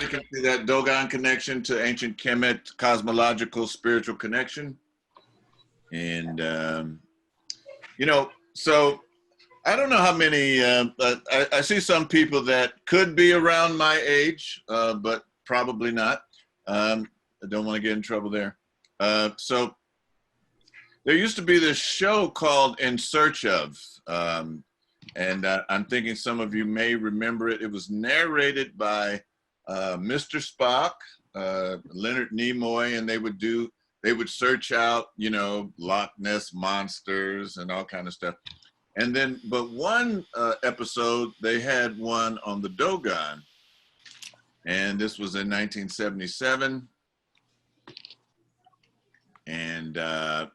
you can see that Dogon connection to ancient Khemet, cosmological spiritual connection. And, you know, so I don't know how many, I see some people that could be around my age, but probably not. I don't want to get in trouble there. So there used to be this show called In Search Of, and I'm thinking some of you may remember it. It was narrated by Mr. Spock, Leonard Nimoy, and they would search out, you know, Loch Ness monsters and all kind of stuff. And then, but one episode, they had one on the Dogon, and this was in 1977. And I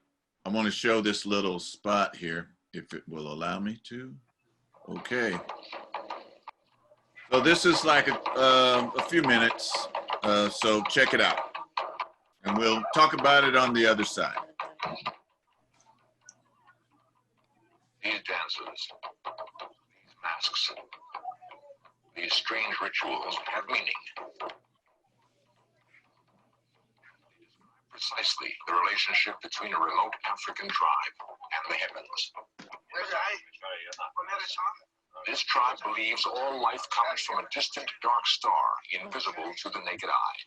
want to show this little spot here, if it will allow me to. Okay. So this is like a few minutes, so check it out. And we'll talk about it on the other side. These dances, these masks, these strange rituals have meaning. Precisely the relationship between a remote African tribe and the heavens. This tribe believes all life comes from a distant dark star, invisible to the naked eye.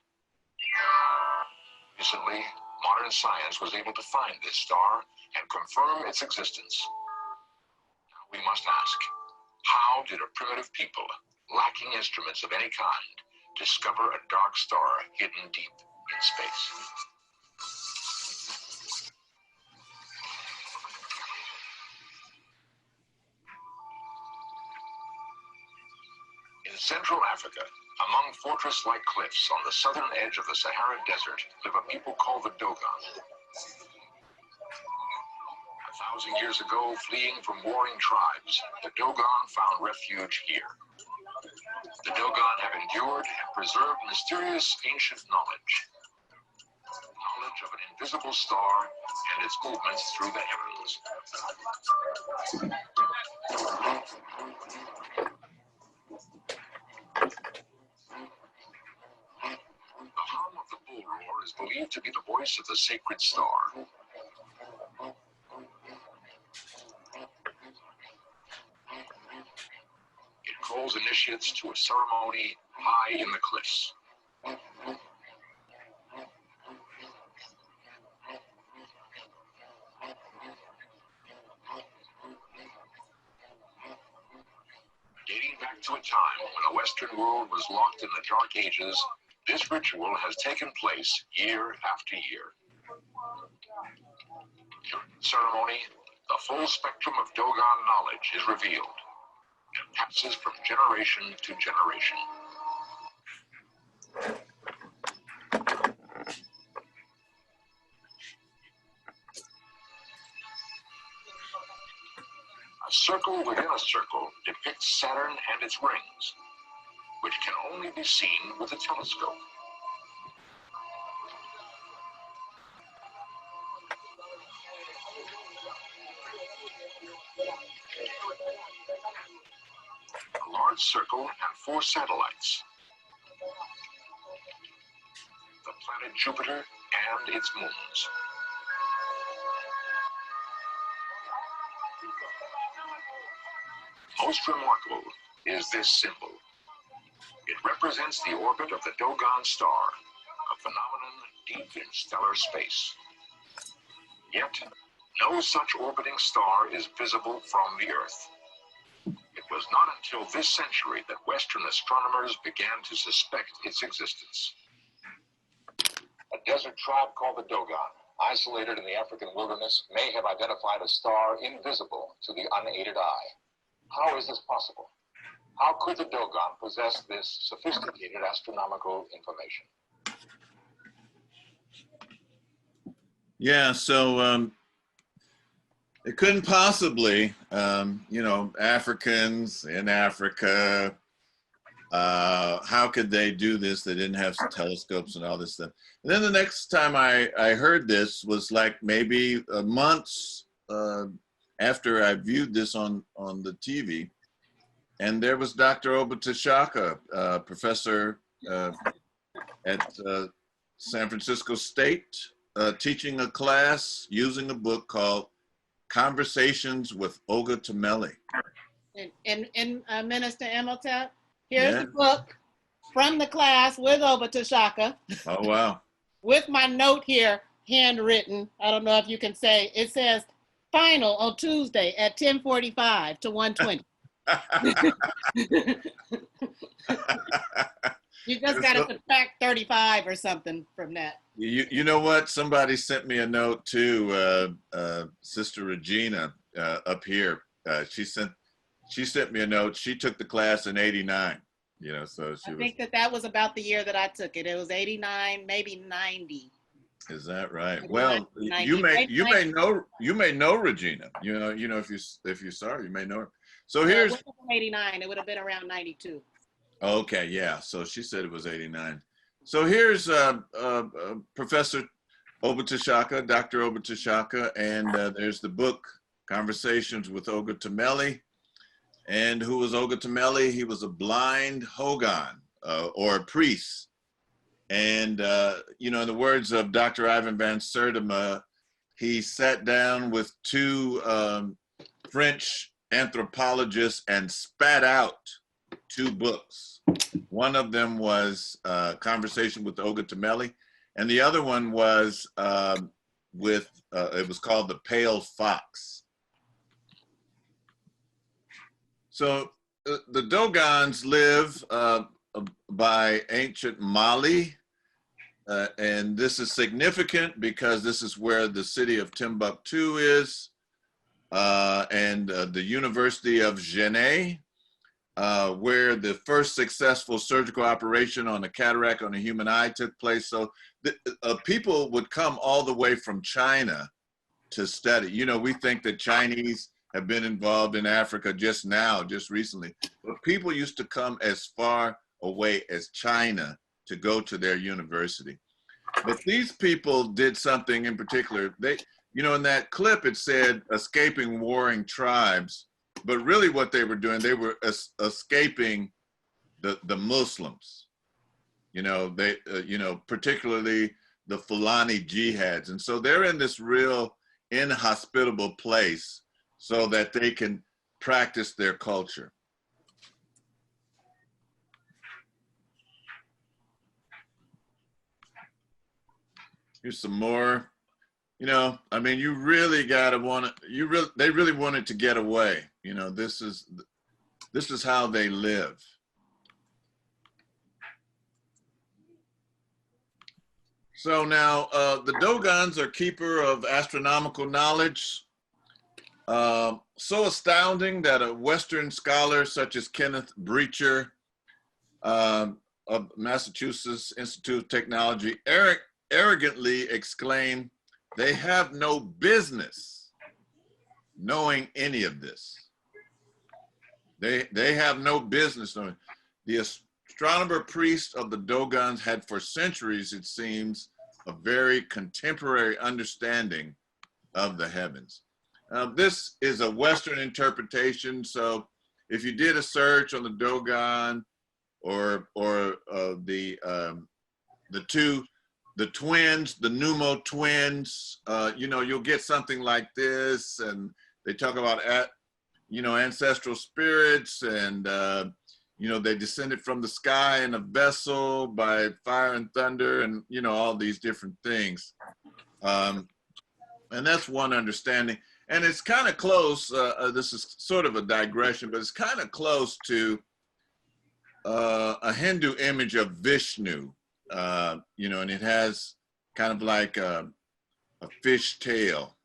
Recently, modern science was able to find this star and confirm its existence. Now we must ask, how did a primitive people, lacking instruments of any kind, discover a dark star hidden deep in space? In Central Africa, among fortress-like cliffs on the southern edge of the Sahara Desert, live a people called the Dogon. 1,000 years ago, fleeing from warring tribes, the Dogon found refuge here. The Dogon have endured and preserved mysterious ancient knowledge. Knowledge of an invisible star and its movements through the heavens. The hum of the bull roar is believed to be the voice of the sacred star. It calls initiates to a ceremony high in the cliffs. Dating back to a time when the Western world was locked in the Dark Ages, this ritual has taken place year after year. During the ceremony, the full spectrum of Dogon knowledge is revealed and passes from generation to generation. A circle within a circle depicts Saturn and its rings, which can only be seen with a telescope. A large circle and 4 satellites. The planet Jupiter and its moons. Most remarkable is this symbol. It represents the orbit of the Dogon star, a phenomenon deep in stellar space. Yet, no such orbiting star is visible from the Earth. It was not until this century that Western astronomers began to suspect its existence. A desert tribe called the Dogon, isolated in the African wilderness, may have identified a star invisible to the unaided eye. How is this possible? How could the Dogon possess this sophisticated astronomical information? Yeah, so it couldn't possibly, you know, Africans in Africa, how could they do this? They didn't have telescopes and all this stuff. And then the next time I heard this was like maybe months after I viewed this on the TV. And there was Dr. Obata Shaka, Professor at San Francisco State, teaching a class using a book called Conversations with Olga Tamelli. And Minister Imhotep, here's Yeah. the book from the class with Obatashaka, Oh, wow. with my note here, handwritten. I don't know if you can say, it says final on Tuesday at 10:45 to 1:20. You just got to subtract 35 or something from that. You know what? Somebody sent me a note too, Sister Regina up here. She sent me a note. She took the class in '89. You know, so I think that was about the year that I took it. It was 89, maybe 90. Is that right? 89, Well, 90, you may know Regina. You know if you saw her, you may know her. So here's. It wasn't 89. It would have been around 92. Okay, yeah. So she said it was 89. So here's Professor Obatashaka, Dr. Obatashaka, and there's the book Conversations with Olga Tamelli. And who was Olga Tamelli? He was a blind Hogan or a priest. And, you know, in the words of Dr. Ivan van Sertima, he sat down with two French anthropologists and spat out two books. One of them was Conversation with Olga Tamelli, and the other one was it was called The Pale Fox. So the Dogons live by ancient Mali, and this is significant because this is where the city of Timbuktu is, and the University of Genève, where the first successful surgical operation on a cataract on a human eye took place. So people would come all the way from China to study. You know, we think that Chinese have been involved in Africa just recently, but people used to come as far away as China to go to their university. But these people did something in particular. They, you know, in that clip, it said escaping warring tribes, but really what they were doing, they were escaping the Muslims. You know, they, you know, particularly the Fulani jihads. And so they're in this real inhospitable place so that they can practice their culture. Here's some more. You know, I mean, you really gotta want to. They really wanted to get away. You know, this is how they live. So now, the Dogons are keeper of astronomical knowledge, so astounding that a Western scholar such as Kenneth Breacher of Massachusetts Institute of Technology arrogantly exclaimed, "They have no business knowing any of this." They have no business knowing. The astronomer priests of the Dogons had for centuries, it seems, a very contemporary understanding of the heavens. This is a Western interpretation, so if you did a search on the Dogon or the twins, the Numo twins, you know, you'll get something like this, and they talk about, you know, ancestral spirits, and you know, they descended from the sky in a vessel by fire and thunder, and you know, all these different things, and that's one understanding. And it's kind of close. This is sort of a digression, but it's kind of close to a Hindu image of Vishnu. You know, and it has kind of like a fish tail.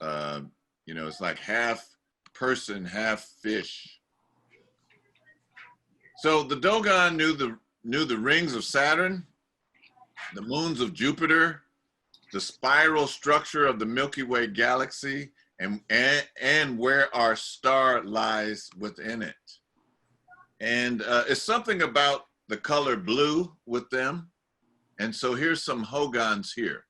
You know, it's like half person, half fish. So the Dogon knew the rings of Saturn, the moons of Jupiter, the spiral structure of the Milky Way galaxy, and where our star lies within it. And it's something about the color blue with them. And so here's some Hogans here.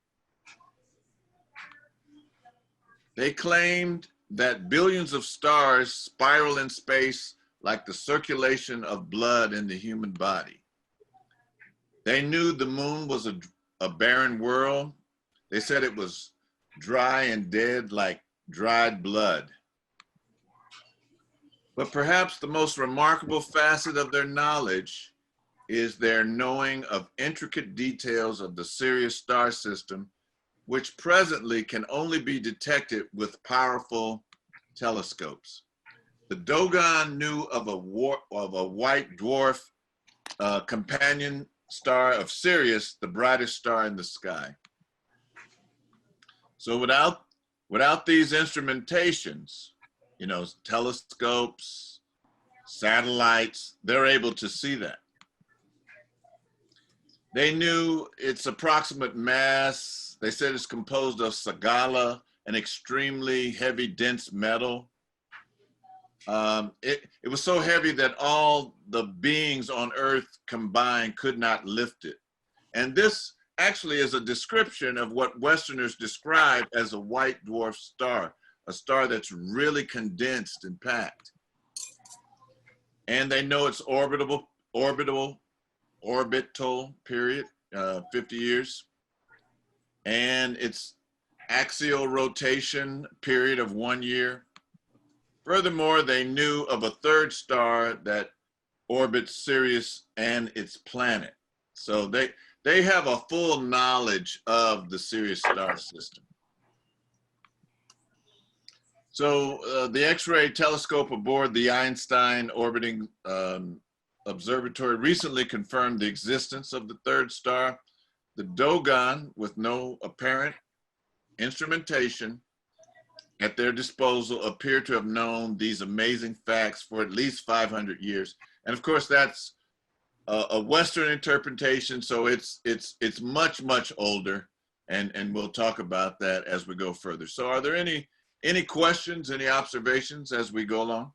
They claimed that billions of stars spiral in space like the circulation of blood in the human body. They knew the moon was a barren world. They said it was dry and dead like dried blood. But perhaps the most remarkable facet of their knowledge is their knowing of intricate details of the Sirius star system, which presently can only be detected with powerful telescopes. The Dogon knew of a white dwarf companion star of Sirius, the brightest star in the sky. So without these instrumentations, you know, telescopes, satellites, they're able to see that. They knew its approximate mass. They said it's composed of sagala, an extremely heavy, dense metal. It was so heavy that all the beings on Earth combined could not lift it. And this actually is a description of what Westerners describe as a white dwarf star, a star that's really condensed and packed. And they know its orbital period, 50 years, and its axial rotation period of 1 year. Furthermore, they knew of a third star that orbits Sirius and its planet. So they have a full knowledge of the Sirius star system. So the X-ray telescope aboard the Einstein orbiting observatory recently confirmed the existence of the third star. The Dogon, with no apparent instrumentation at their disposal, appear to have known these amazing facts for at least 500 years. And of course, that's a Western interpretation, so it's much, much older, and we'll talk about that as we go further. So are there any questions, any observations as we go along?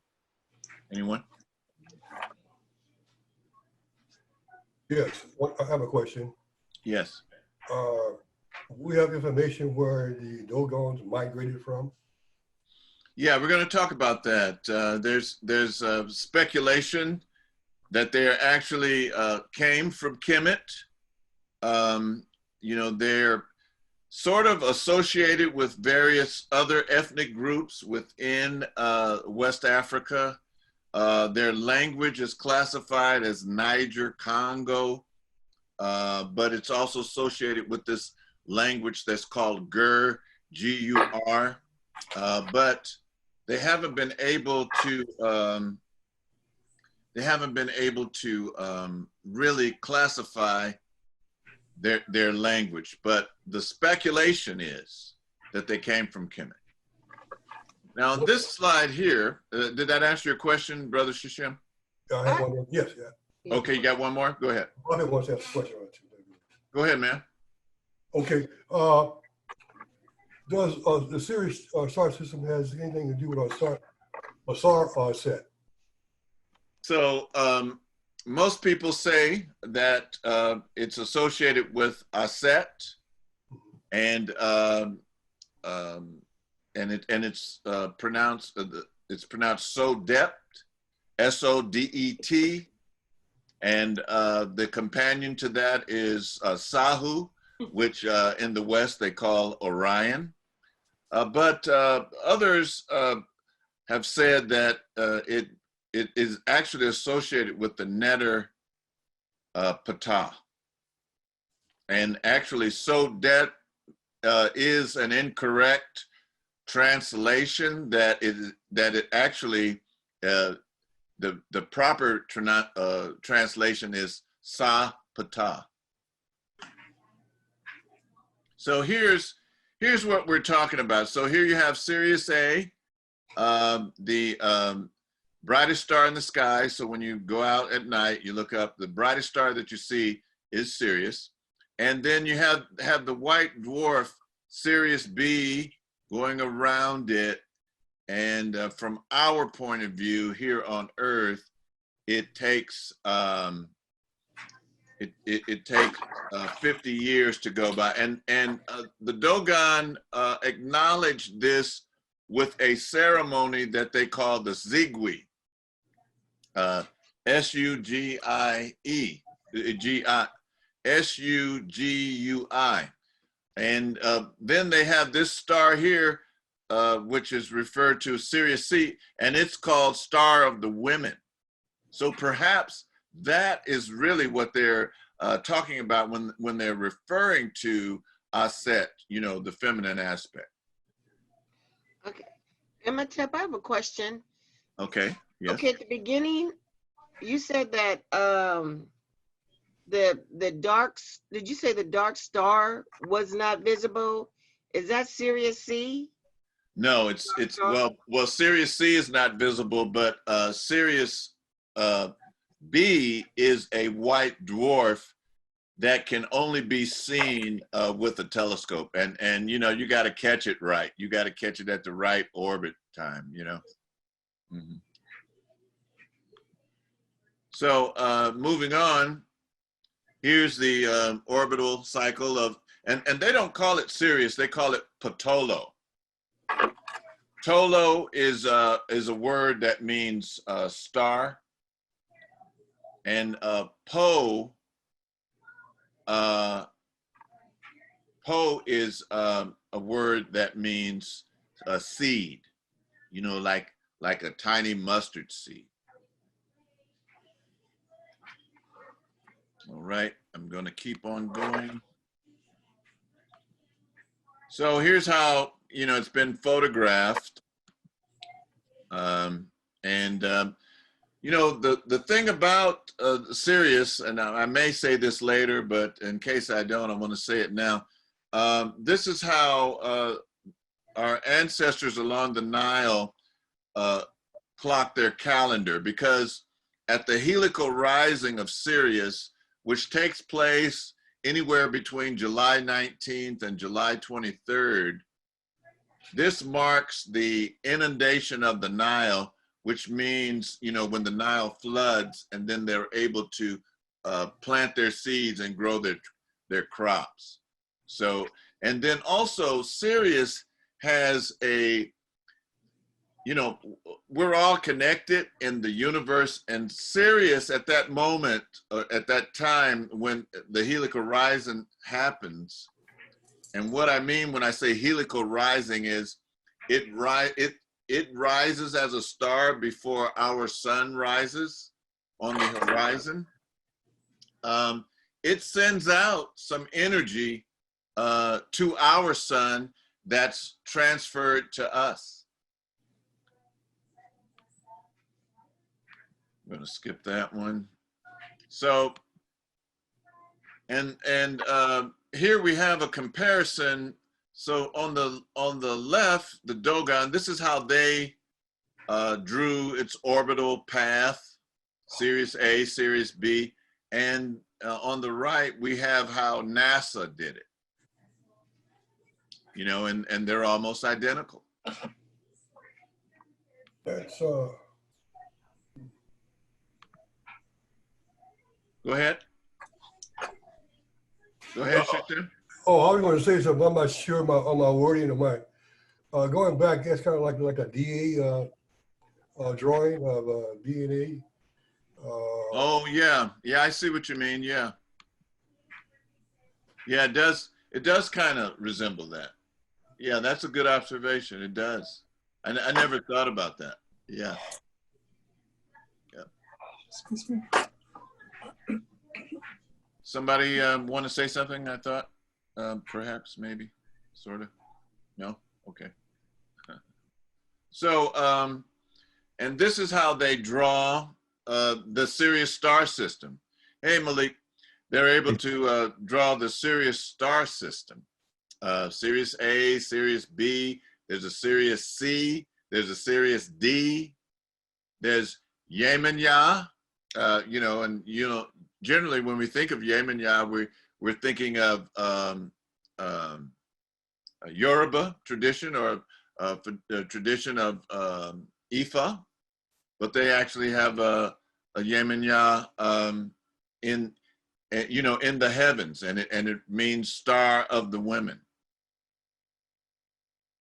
Anyone? Yes, I have a question. Yes. We have information where the Dogons migrated from. Yeah, we're going to talk about that. There's speculation that they actually came from Khemet. You know, they're sort of associated with various other ethnic groups within West Africa. Their language is classified as Niger Congo, but it's also associated with this language that's called Gur, G-U-R, but they haven't been able to really classify their language, but the speculation is that they came from Khemet. Now, on this slide here, did that answer your question, Brother Shishem? I have one. Yes, yeah. Okay, you got one more? Go ahead. I want to ask a question or two. Go ahead, man. Okay. Does the Sirius star system has anything to do with a star set? So most people say that it's associated with Aset, and it's pronounced Sodet, S-O-D-E-T, and the companion to that is Sahu, which in the West they call Orion. But others have said that it is actually associated with the Neter Ptah. And actually, Sodet is an incorrect translation. That it actually, the proper translation is Sa Ptah. So here's what we're talking about. So here you have Sirius A, the brightest star in the sky. So when you go out at night, you look up, the brightest star that you see is Sirius. And then you have the white dwarf Sirius B going around it. And from our point of view here on Earth, it takes it takes 50 years to go by. And the Dogon acknowledged this with a ceremony that they call the Zigui. S-U-G-I-E, Sugui. And then they have this star here, which is referred to as Sirius C, and it's called Star of the Women. So perhaps that is really what they're talking about when they're referring to Aset, you know, the feminine aspect. Okay. Imhotep, I have a question. Okay. Yes. Okay, at the beginning, you said that the dark, did you say the dark star was not visible? Is that Sirius C? No, it's well, Sirius C is not visible, but Sirius B is a white dwarf that can only be seen with a telescope, and you know, you got to catch it right. You got to catch it at the right orbit time, you know. Mm-hmm. So moving on, here's the orbital cycle of, and they don't call it Sirius, they call it Ptolo. Ptolo is a word that means star, and Po is a word that means a seed, you know, like a tiny mustard seed. All right, I'm going to keep on going. So here's how, you know, it's been photographed. You know, the thing about Sirius, and I may say this later, but in case I don't, I want to say it now. This is how our ancestors along the Nile clocked their calendar, because at the helical rising of Sirius, which takes place anywhere between July 19th and July 23rd, this marks the inundation of the Nile, which means, you know, when the Nile floods, and then they're able to plant their seeds and grow their crops. So, and then also Sirius has a, you know, we're all connected in the universe, and Sirius at that moment, at that time when the helical rising happens, and what I mean when I say helical rising is it rises as a star before our sun rises on the horizon. It sends out some energy to our sun that's transferred to us. I'm going to skip that one. So, and here we have a comparison. So on the left, the Dogon, this is how they drew its orbital path, Sirius A, Sirius B, and on the right, we have how NASA did it. You know, and they're almost identical. That's Go ahead. Go ahead, Shikta. oh, I was going to say something. I'm not sure on my wording of mine. Going back, that's kind of like a DA drawing of DNA. Oh yeah, I see what you mean. Yeah, it does. It does kind of resemble that. Yeah, that's a good observation. It does. I never thought about that. Yeah. Excuse me. Somebody want to say something? I thought perhaps, maybe, sort of. No. Okay. So, and this is how they draw the Sirius star system. Hey, Malik, they're able to draw the Sirius star system. Sirius A, Sirius B, there's a Sirius C, there's a Sirius D, there's Yemenia, you know, and, you know, generally when we think of Yemenia, we're thinking of a Yoruba tradition, or a tradition of Ifa, but they actually have a Yemenia in, you know, in the heavens, and it means star of the women.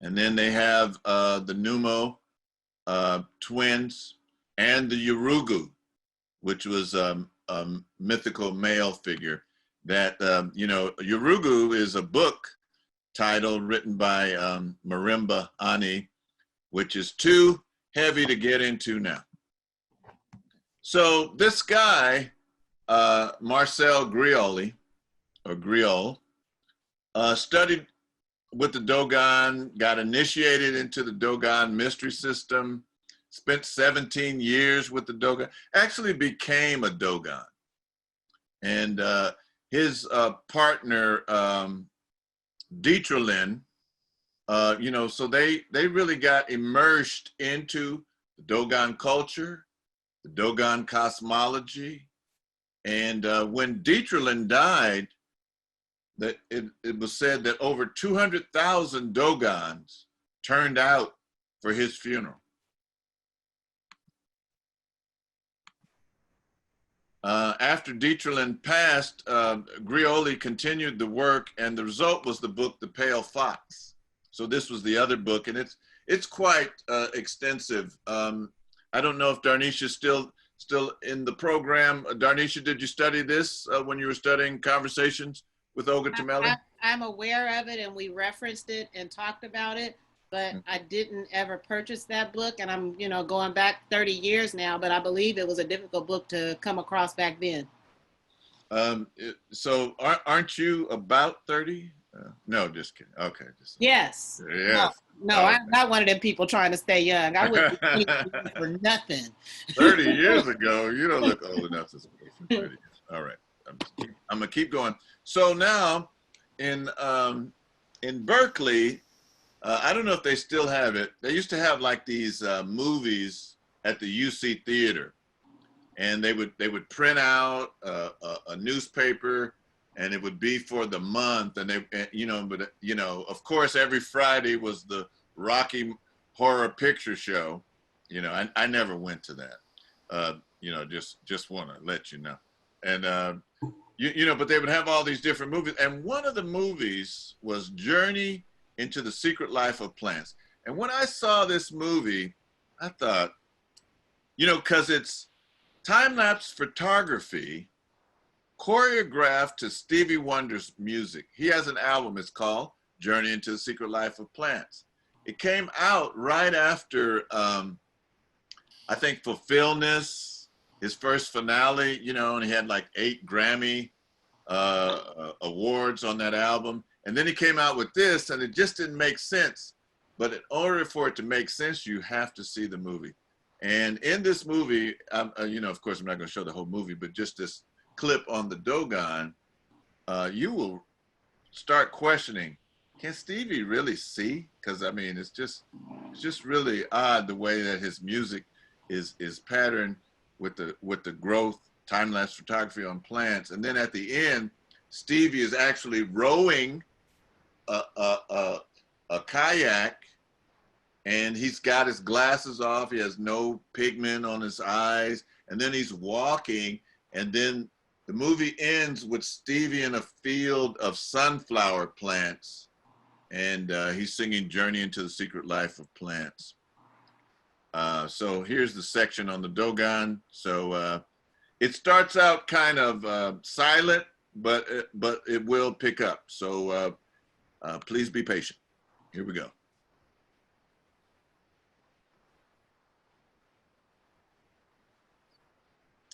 And then they have the Numo twins, and the Urugu, which was a mythical male figure. that, you know, Yurugu is a book title written by Marimba Ani, which is too heavy to get into now. So this guy, Marcel Grioli, or Griol, studied with the Dogon, got initiated into the Dogon mystery system, spent 17 years with the Dogon, actually became a Dogon. And his partner, Dietrich, you know, so they really got immersed into the Dogon culture, the Dogon cosmology. And when Dietrich died, that it was said that over 200,000 Dogons turned out for his funeral. After Dietrich passed, Grioli continued the work, and the result was the book, The Pale Fox. So this was the other book, and it's quite extensive. I don't know if Darnisha's still in the program. Darnisha, did you study this when you were studying Conversations with Olga Tamelli? I'm aware of it, and we referenced it and talked about it, but I didn't ever purchase that book. And I'm, you know, going back 30 years now, but I believe it was a difficult book to come across back then. So aren't you about 30? No, just kidding. Okay. Yes. Yes. No, okay. I'm not one of them people trying to stay young. I wouldn't be for nothing. 30 years ago, you don't look old enough to speak for 30 years. All right. I'm gonna keep going. So now in Berkeley, I don't know if they still have it. They used to have like these movies at the UC Theater, and they would print out a newspaper, and it would be for the month, and but of course every Friday was the Rocky Horror Picture Show. You know, I never went to that. Just want to let you know. And but they would have all these different movies, and one of the movies was Journey into the Secret Life of Plants. And when I saw this movie, I thought, because it's time-lapse photography choreographed to Stevie Wonder's music. He has an album, it's called Journey into the Secret Life of Plants. It came out right after, I think, Fulfillness, his first finale, and he had like 8 Grammy awards on that album. And then he came out with this, and it just didn't make sense. But in order for it to make sense, you have to see the movie. And in this movie, of course, I'm not going to show the whole movie, but just this clip on the Dogon, you will start questioning, can Stevie really see? Because I mean, it's just really odd the way that his music is patterned with the growth, time-lapse photography on plants. And then at the end, Stevie is actually rowing a kayak, and he's got his glasses off. He has no pigment on his eyes. And then he's walking, and then the movie ends with Stevie in a field of sunflower plants, and he's singing Journey into the Secret Life of Plants. So here's the section on the Dogon. So it starts out kind of silent, but it will pick up. So please be patient. Here we go.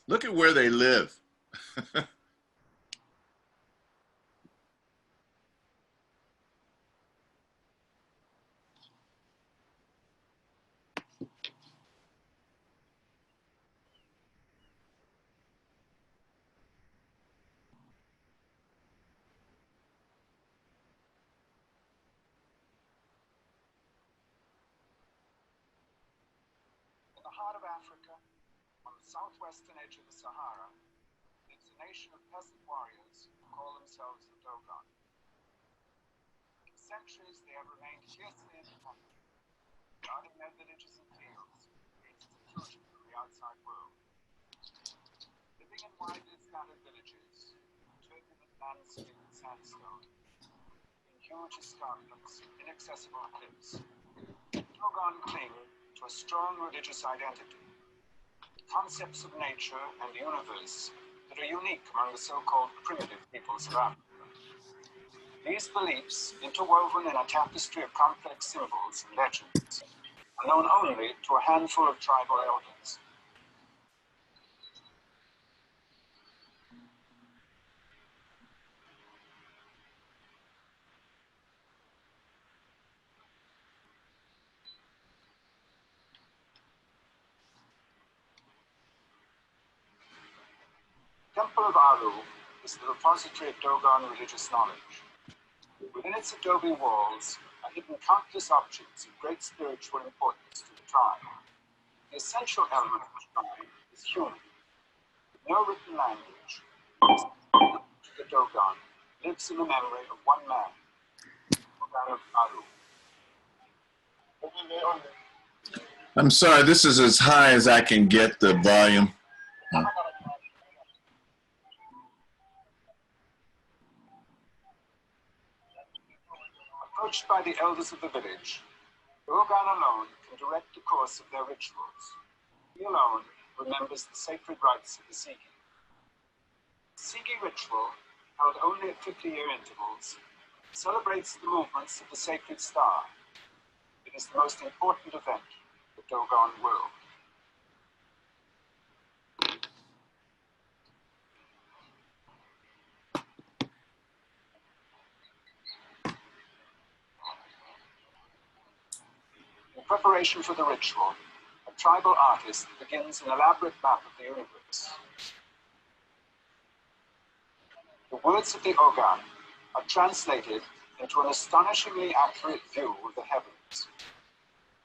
Look at where they live. In the heart of Africa, on the southwestern edge of the Sahara, lives a nation of peasant warriors who call themselves the Dogon. For centuries, they have remained fiercely independent, guarding their villages and fields against intrusion from the outside world. Living in widely scattered villages, turbulent landscape and sandstone, in huge escarpments, inaccessible cliffs, Dogon cling to a strong religious identity. Concepts of nature and the universe that are unique among the so-called primitive peoples of Africa. These beliefs, interwoven in a tapestry of complex symbols and legends, are known only to a handful of tribal elders. The Temple of Aru is the repository of Dogon religious knowledge. Within its adobe walls are hidden countless objects of great spiritual importance to the tribe. The essential element of the tribe is human. With no written language, the Dogon lives in the memory of one man, Dogon of Aru. I'm sorry, this is as high as I can get the volume. Approached by the elders of the village, Dogon alone can direct the course of their rituals. He alone remembers the sacred rites of the Sigi. The Sigi ritual, held only at 50-year intervals, celebrates the movements of the sacred star. It is the most important event of the Dogon world. In preparation for the ritual, a tribal artist begins an elaborate map of the universe. The words of the Dogon are translated into an astonishingly accurate view of the heavens.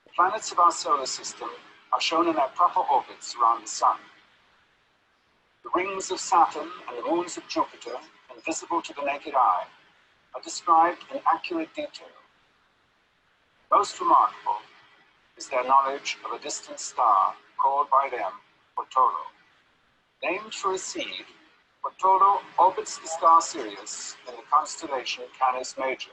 The planets of our solar system are shown in their proper orbits around the Sun. The rings of Saturn and the moons of Jupiter, invisible to the naked eye, are described in accurate detail. Most remarkable is their knowledge of a distant star called by them Portolo. Named for a seed, Portolo orbits the star Sirius in the constellation Canis Major.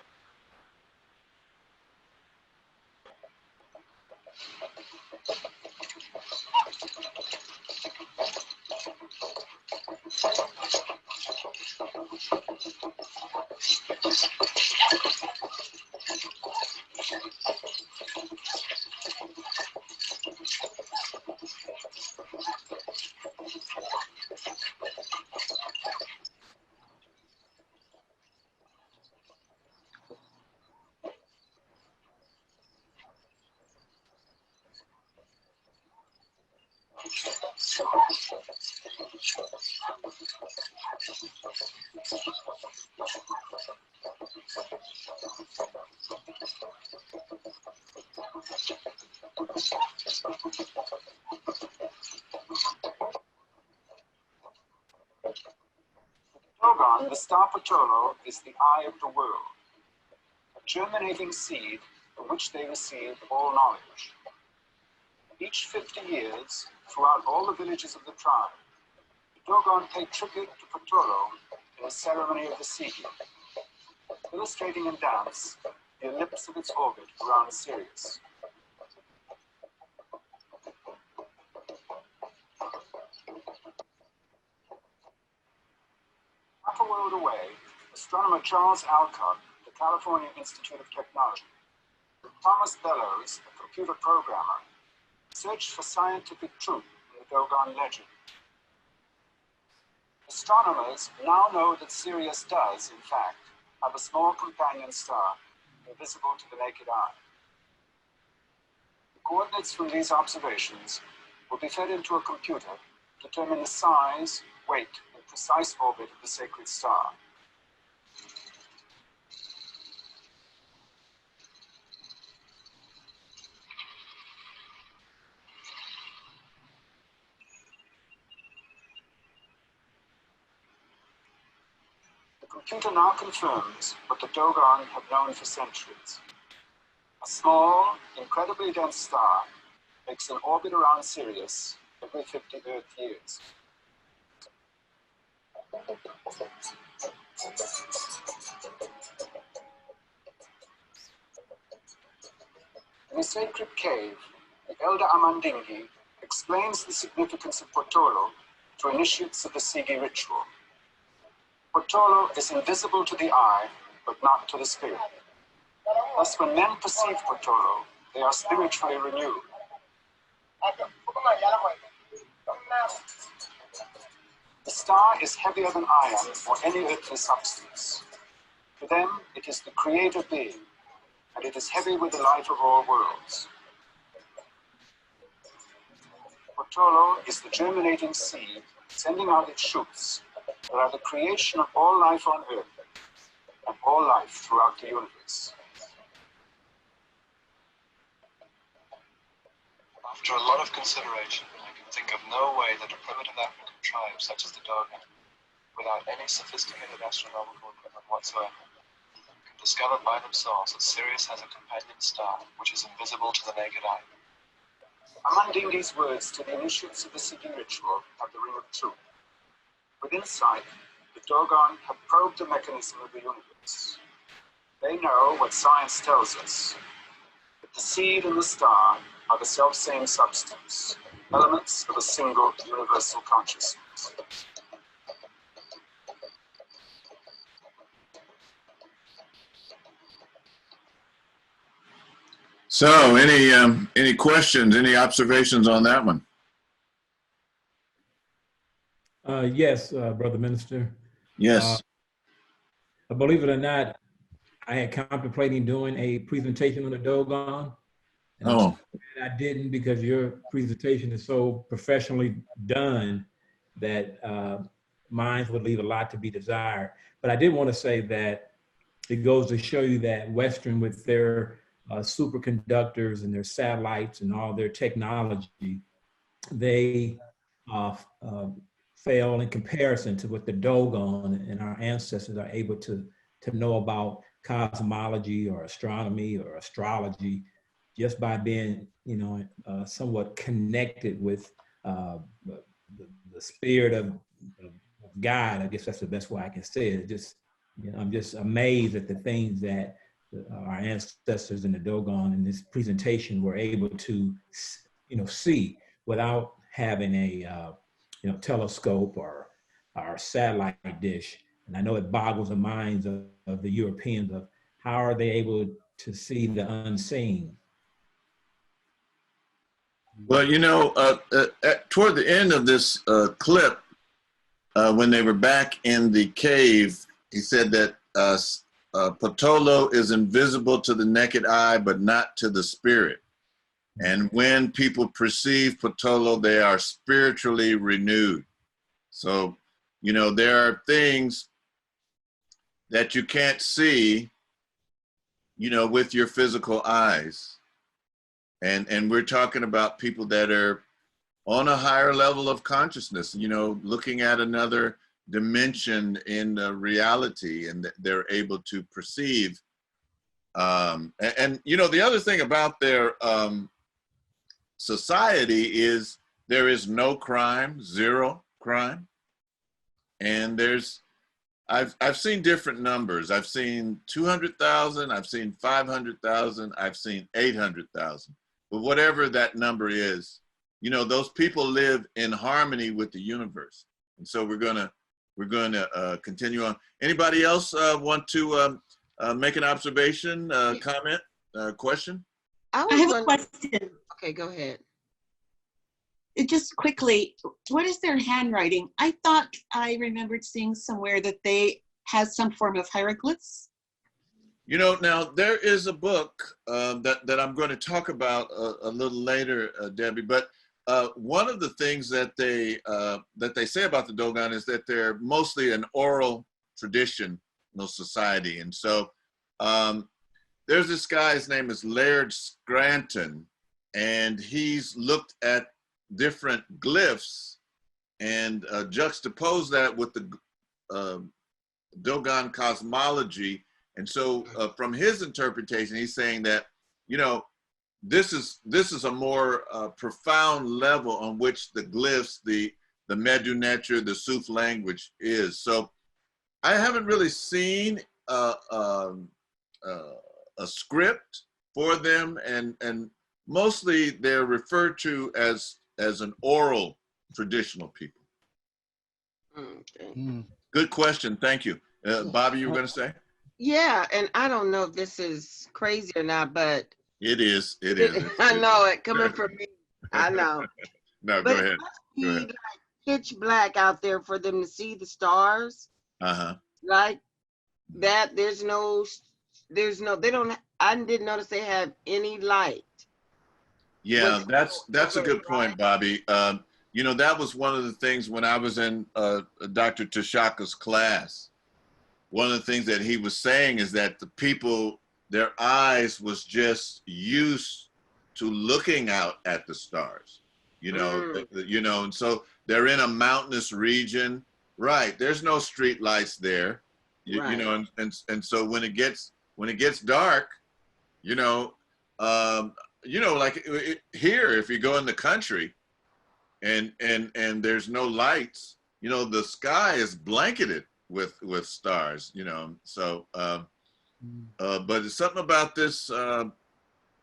Dogon, the star Portolo is the eye of the world, a germinating seed from which they receive all knowledge. Each 50 years, throughout all the villages of the tribe, the Dogon pay tribute to Portolo in the ceremony of the Sigi, illustrating in dance the ellipse of its orbit around Sirius. Half a world away, astronomer Charles Alcott of the California Institute of Technology, and Thomas Bellows, a computer programmer, searched for scientific truth in the Dogon legend. Astronomers now know that Sirius does, in fact, have a small companion star invisible to the naked eye. The coordinates from these observations will be fed into a computer to determine the size, weight, and precise orbit of the sacred star. The computer now confirms what the Dogon have known for centuries. A small, incredibly dense star makes an orbit around Sirius every 50 Earth years. In a sacred cave, the elder Amandingi explains the significance of Portolo to initiates of the Sigi ritual. Potolo is invisible to the eye, but not to the spirit. Thus, when men perceive Potolo, they are spiritually renewed. The star is heavier than iron or any earthly substance. To them, it is the creator being, and it is heavy with the life of all worlds. Potolo is the germinating seed, sending out its shoots, that are the creation of all life on earth, and all life throughout the universe. After a lot of consideration, I can think of no way that a primitive African tribe such as the Dogon, without any sophisticated astronomical equipment whatsoever, can discover by themselves that Sirius has a companion star which is invisible to the naked eye. Amending these words to the initiates of the Sigi ritual have the ring of truth. With insight, the Dogon have probed the mechanism of the universe. They know what science tells us, that the seed and the star are the self-same substance, elements of a single universal consciousness. So, any questions, any observations on that one? Yes, Brother Minister. Yes. Believe it or not, I had contemplating doing a presentation on the Dogon. And I'm Oh, glad I didn't, because your presentation is so professionally done that mine would leave a lot to be desired. But I did want to say that it goes to show you that Western, with their superconductors and their satellites and all their technology, they fail in comparison to what the Dogon and our ancestors are able to know about cosmology or astronomy or astrology, just by being, somewhat connected with the spirit of God. I guess that's the best way I can say it. Just, I'm just amazed at the things that our ancestors in the Dogon in this presentation were able to, see without having a, telescope or satellite dish. And I know it boggles the minds of the Europeans of how are they able to see the unseen. well, toward the end of this clip, when they were back in the cave, he said that Potolo is invisible to the naked eye, but not to the spirit. And when people perceive Potolo, they are spiritually renewed. So, there are things that you can't see, with your physical eyes. And we're talking about people that are on a higher level of consciousness, looking at another dimension in reality, and they're able to perceive. The other thing about their society is there is no crime, zero crime. And I've seen different numbers. I've seen 200,000, I've seen 500,000, I've seen 800,000. But whatever that number is, those people live in harmony with the universe. And so we're gonna continue on. Anybody else want to make an observation, comment, question? I I have a wondering- question. Okay, go ahead. Just quickly, what is their handwriting? I thought I remembered seeing somewhere that they had some form of hieroglyphs. Now there is a book that I'm going to talk about a little later, Debbie. But one of the things that they say about the Dogon is that they're mostly an oral traditional society, and so there's this guy. His name is Laird Scranton, and he's looked at different glyphs and juxtaposed that with the Dogon cosmology. And so from his interpretation, he's saying that, this is a more profound level on which the glyphs, the Medu Neter, the Suf language is. So I haven't really seen a script for them, and mostly they're referred to as an oral traditional people. Okay. Mm. Good question. Thank you. Bobby, you were going to say? Yeah, and I don't know if this is crazy or not, but It is. It is. I know it coming from me. I know. No, But go it ahead. must Go be ahead. like pitch black out there for them to see the stars. Uh-huh. Like that, they don't, I didn't notice they have any light. Yeah, Was that's a okay, good point, Bobby. You know, that was one of the things when I was in Dr. Tashaka's class. One of the things that he was saying is that the people, their eyes was just used to looking out at the stars. You know, and so they're in a mountainous region, right? There's no street lights there, you Right. know, and so when it gets dark, you know, like here, if you go in the country, and there's no lights, you know, the sky is blanketed with stars, you know. So, but it's something about this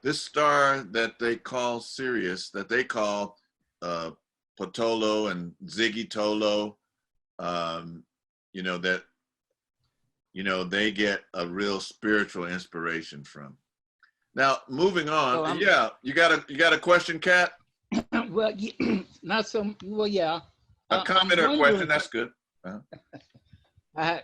this star that they call Sirius, that they call Patolo and Ziggy Tolo, you know, that, you know, they get a real spiritual inspiration from. Now, moving on. So Yeah, you got a question, Kat? Well, not so. Well, yeah. A comment or a question? That's good. I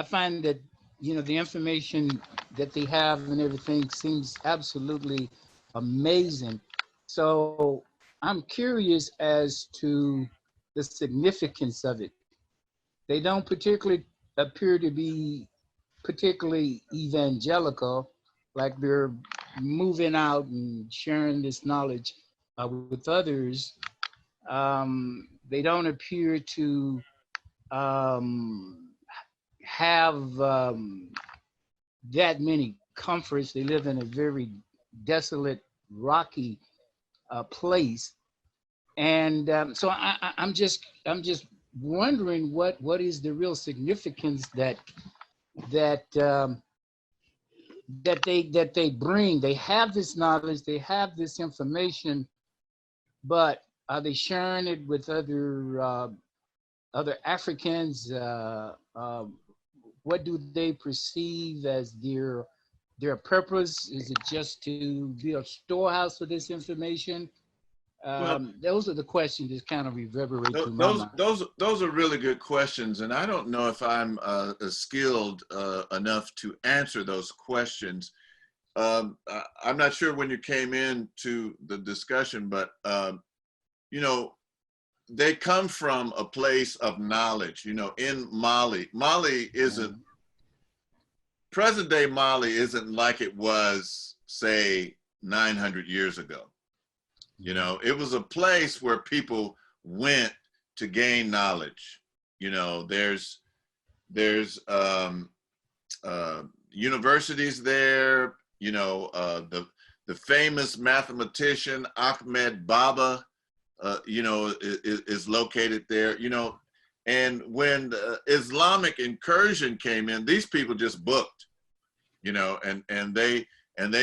find that, you know, the information that they have and everything seems absolutely amazing. So I'm curious as to the significance of it. They don't particularly appear to be particularly evangelical, like they're moving out and sharing this knowledge with others. They don't appear to have that many comforts. They live in a very desolate, rocky place, and so I'm just wondering what is the real significance that they bring. They have this knowledge, they have this information, but are they sharing it with other Africans? What do they perceive as their purpose? Is it just to be a storehouse for this information? Those are the questions that kind of reverberate through my mind. Those are really good questions, and I don't know if I'm skilled enough to answer those questions. I'm not sure when you came into the discussion, but you know, they come from a place of knowledge. You know, in Mali isn't, present day Mali isn't like it was, say, 900 years ago. You know, it was a place where people went to gain knowledge. You know, there's universities there. You know, the famous mathematician Ahmed Baba, you know, is located there. You know, and when the Islamic incursion came in, these people just booked. You know, and they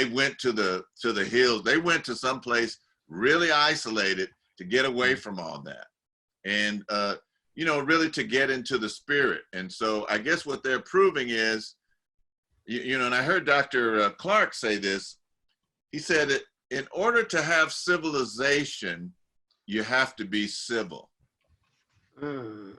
went to the hills. They went to some place really isolated to get away from all that, and you know, really to get into the spirit. And so I guess what they're proving is, you know, and I heard Dr. Clark say this. He said that in order to have civilization, you have to be civil. You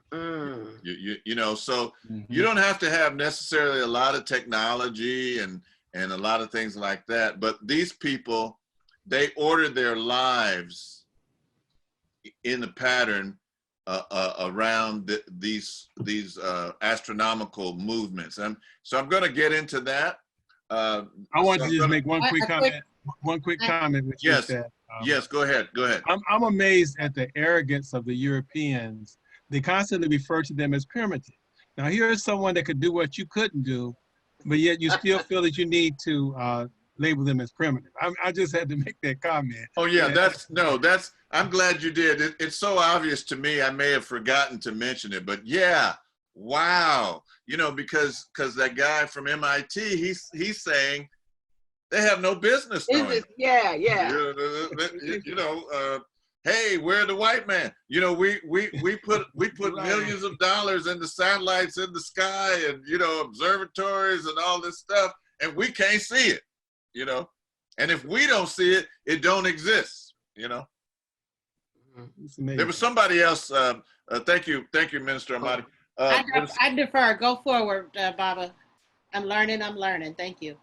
know, so you don't have to have necessarily a lot of technology and a lot of things like that, but these people, they order their lives in the pattern around these astronomical movements. So I'm going to get into that. I want to just make one quick comment. One quick comment. Which yes, is that, yes, go ahead. Go ahead. I'm amazed at the arrogance of the Europeans. They constantly refer to them as primitive. Now here's someone that could do what you couldn't do, but yet you still feel that you need to label them as primitive. I just had to make that comment. Oh yeah, I'm glad you did. It's so obvious to me, I may have forgotten to mention it, but yeah, wow. You know, because that guy from MIT, he's saying they have no business knowing. Yeah. You know, hey, we're the white man. You know, we put Right. millions of dollars into satellites in the sky and, you know, observatories and all this stuff, and we can't see it, you know. And if we don't see it, it don't exist, you know. It's amazing. There was somebody else. Thank you, Minister Ahmadi. I defer. Go forward, Baba. I'm learning. Thank you.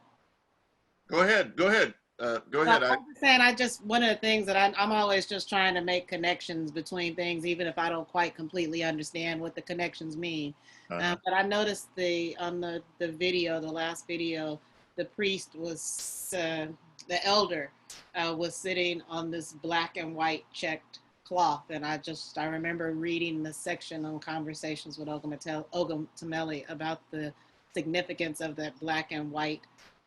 Go ahead. Go ahead. I'm just saying, one of the things that I'm always just trying to make connections between things, even if I don't quite completely understand what the connections mean. But I noticed on the video, the last video, the priest was, the elder was sitting on this black and white checked cloth. And I remember reading the section on Conversations with Ogum Tameli about the significance of that black and white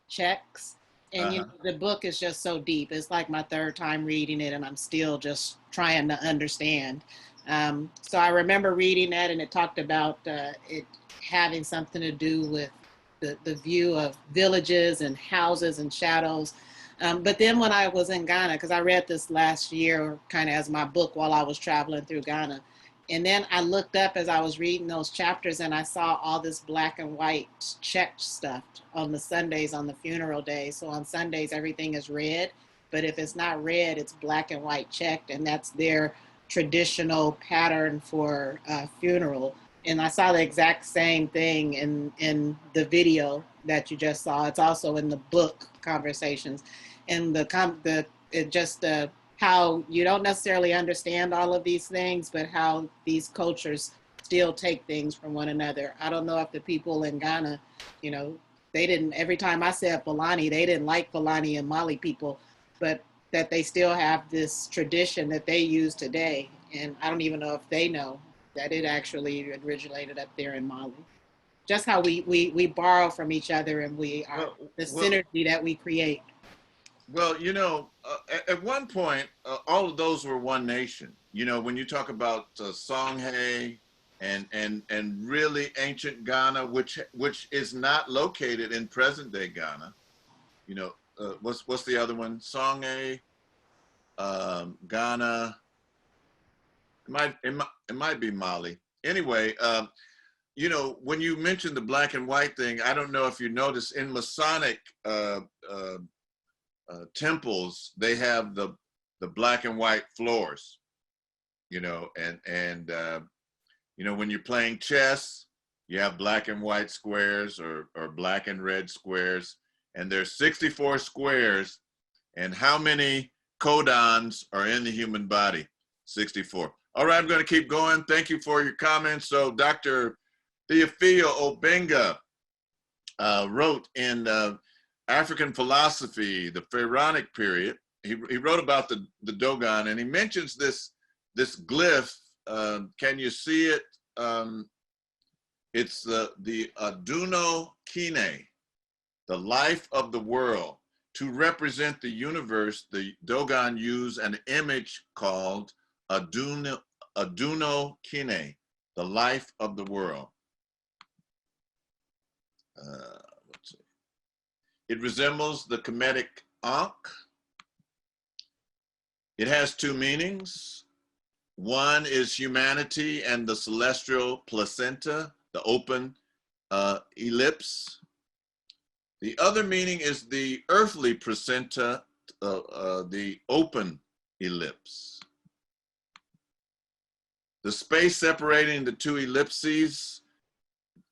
checks. And you know, the book is just so deep. It's like my third time reading it, and I'm still just trying to understand. So I remember reading that, and it talked about it having something to do with the view of villages and houses and shadows. But then when I was in Ghana, because I read this last year kind of as my book while I was traveling through Ghana, and then I looked up as I was reading those chapters, and I saw all this black and white checked stuff on the Sundays on the funeral day. So on Sundays, everything is red, but if it's not red, it's black and white checked, and that's their traditional pattern for funeral. And I saw the exact same thing in the video that you just saw. It's also in the book Conversations, and how you don't necessarily understand all of these things, but how these cultures still take things from one another. I don't know if the people in Ghana, you know, they didn't, every time I said Fulani, they didn't like Fulani and Mali people, but that they still have this tradition that they use today. And I don't even know if they know that it actually originated up there in Mali. Just how we borrow from each other, and the synergy that we create. Well, you know, at one point, all of those were one nation. You know, when you talk about Songhay and really ancient Ghana, which is not located in present day Ghana. You know, what's the other one? Songhay, Ghana. It might be Mali. Anyway, you know, when you mentioned the black and white thing, I don't know if you noticed in Masonic temples, they have the black and white floors, you know, and you know, when you're playing chess, you have black and white squares or black and red squares, and there's 64 squares, and how many codons are in the human body? 64. All right, I'm going to keep going. Thank you for your comments. So Dr. Theophile Obenga wrote in African Philosophy, the Pharaonic period. He wrote about the Dogon, and he mentions this glyph. Can you see it? It's the Aduno Kine, the life of the world. To represent the universe, the Dogon use an image called Aduno Kine, the life of the world. Let's see. It resembles the Kemetic Ankh. It has two meanings. One is humanity and the celestial placenta, the open ellipse. The other meaning is the earthly placenta, the open ellipse. The space separating the two ellipses,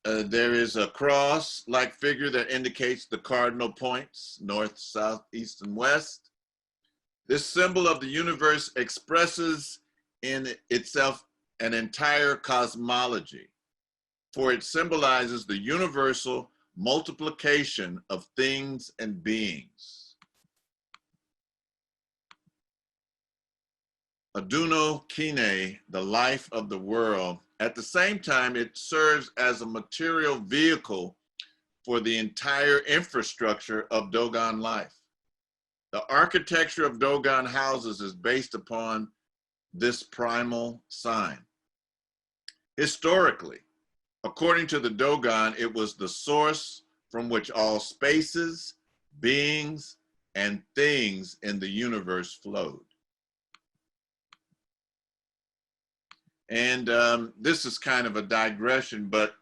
there is a cross-like figure that indicates the cardinal points, north, south, east, and west. This symbol of the universe expresses in itself an entire cosmology, for it symbolizes the universal multiplication of things and beings. Aduno Kine, the life of the world. At the same time, it serves as a material vehicle for the entire infrastructure of Dogon life. The architecture of Dogon houses is based upon this primal sign. Historically, according to the Dogon, it was the source from which all spaces, beings, and things in the universe flowed. And this is kind of a digression, but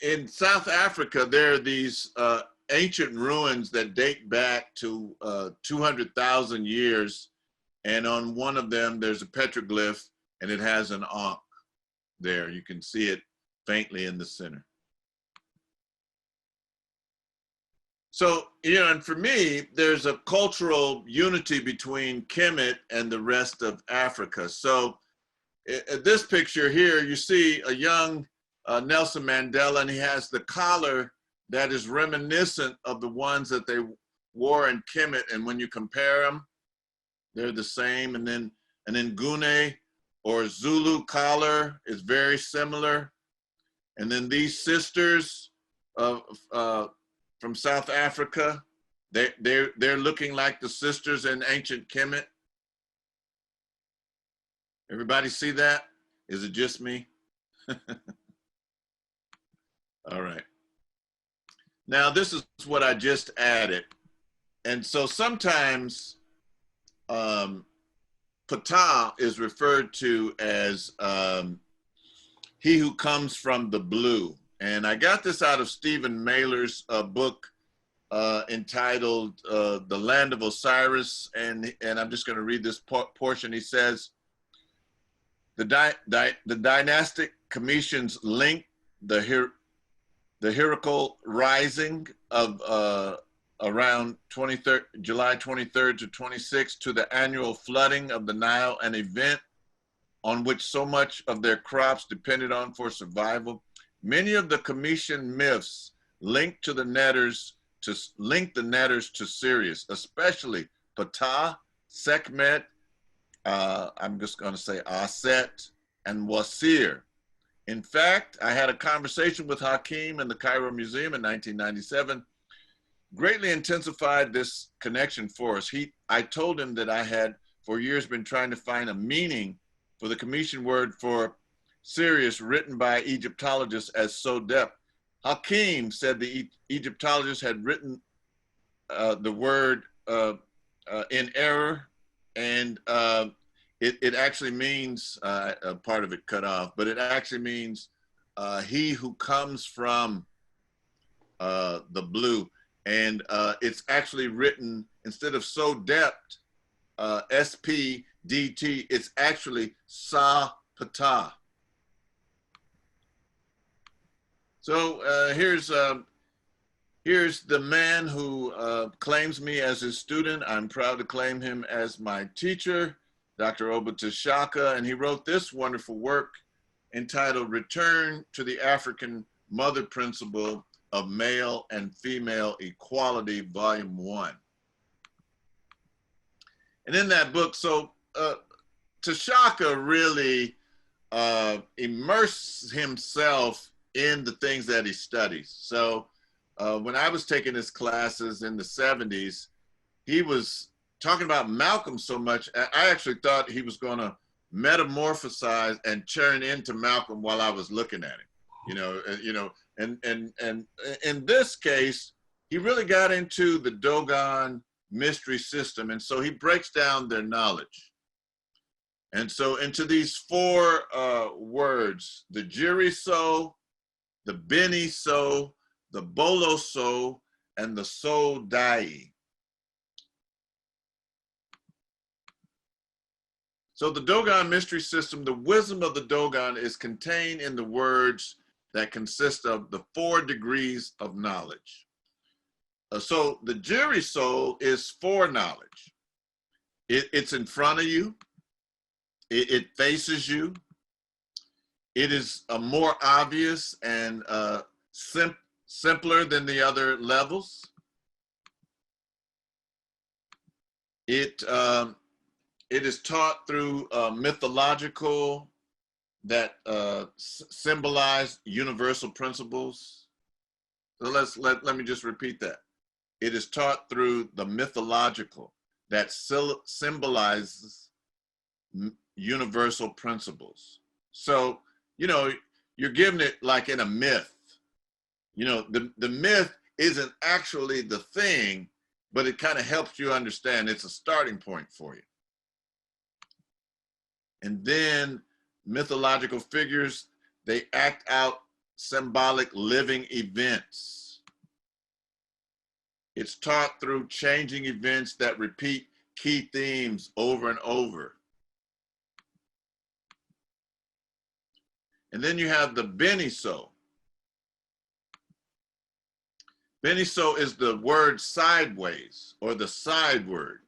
in South Africa, there are these ancient ruins that date back to 200,000 years. And on one of them, there's a petroglyph, and it has an ankh there. You can see it faintly in the center. So, you know, and for me, there's a cultural unity between Khemet and the rest of Africa. So this picture here, you see a young Nelson Mandela, and he has the collar that is reminiscent of the ones that they wore in Khemet. And when you compare them, they're the same. And then an Ngune or Zulu collar is very similar. And then these sisters from South Africa, they're looking like the sisters in ancient Kemet. Everybody see that? Is it just me? All right. Now this is what I just added. And so sometimes Ptah is referred to as he who comes from the blue. And I got this out of Stephen Mailer's book entitled The Land of Osiris. And I'm just going to read this portion. He says, the dynastic Kemetians link the hierarchical rising of around July 23rd to 26th to the annual flooding of the Nile, an event on which so much of their crops depended on for survival. Many of the Kemetian myths link the netters to Sirius, especially Ptah, Sekhmet, I'm just going to say Aset, and Wasir. In fact, I had a conversation with Hakim in the Cairo Museum in 1997, greatly intensified this connection for us. I told him that I had for years been trying to find a meaning for the Kemetian word for Sirius, written by Egyptologists as Sodep. Hakim said the Egyptologists had written the word in error, and it actually means, part of it cut off, but it actually means he who comes from the blue. And it's actually written, instead of Sodep, S-P-D-T, it's actually Sa-Ptah. So here's the man who claims me as his student. I'm proud to claim him as my teacher, Dr. Obata Shaka, and he wrote this wonderful work entitled Return to the African Mother Principle of Male and Female Equality, Volume 1. And in that book, so Tashaka really immersed himself in the things that he studies. So when I was taking his classes in the 70s, he was talking about Malcolm so much, I actually thought he was going to metamorphosize and turn into Malcolm while I was looking at him, and in this case, he really got into the Dogon mystery system. And so he breaks down their knowledge. And so into these four words, the Jiri-So, the Beni-So, the Bolo-So, and the So-Dai. So the Dogon mystery system, the wisdom of the Dogon is contained in the words that consist of the 4 degrees of knowledge. So the Jiri-So is foreknowledge. It's in front of you. It faces you. It is more obvious and simpler than the other levels. It is taught through mythological that symbolize universal principles. So let me just repeat that. It is taught through the mythological that symbolizes universal principles. So, you're giving it like in a myth. The myth isn't actually the thing, but it kind of helps you understand. It's a starting point for you. And then mythological figures, they act out symbolic living events. It's taught through changing events that repeat key themes over and over. And then you have the Beniso. Beniso is the word sideways, or the side word.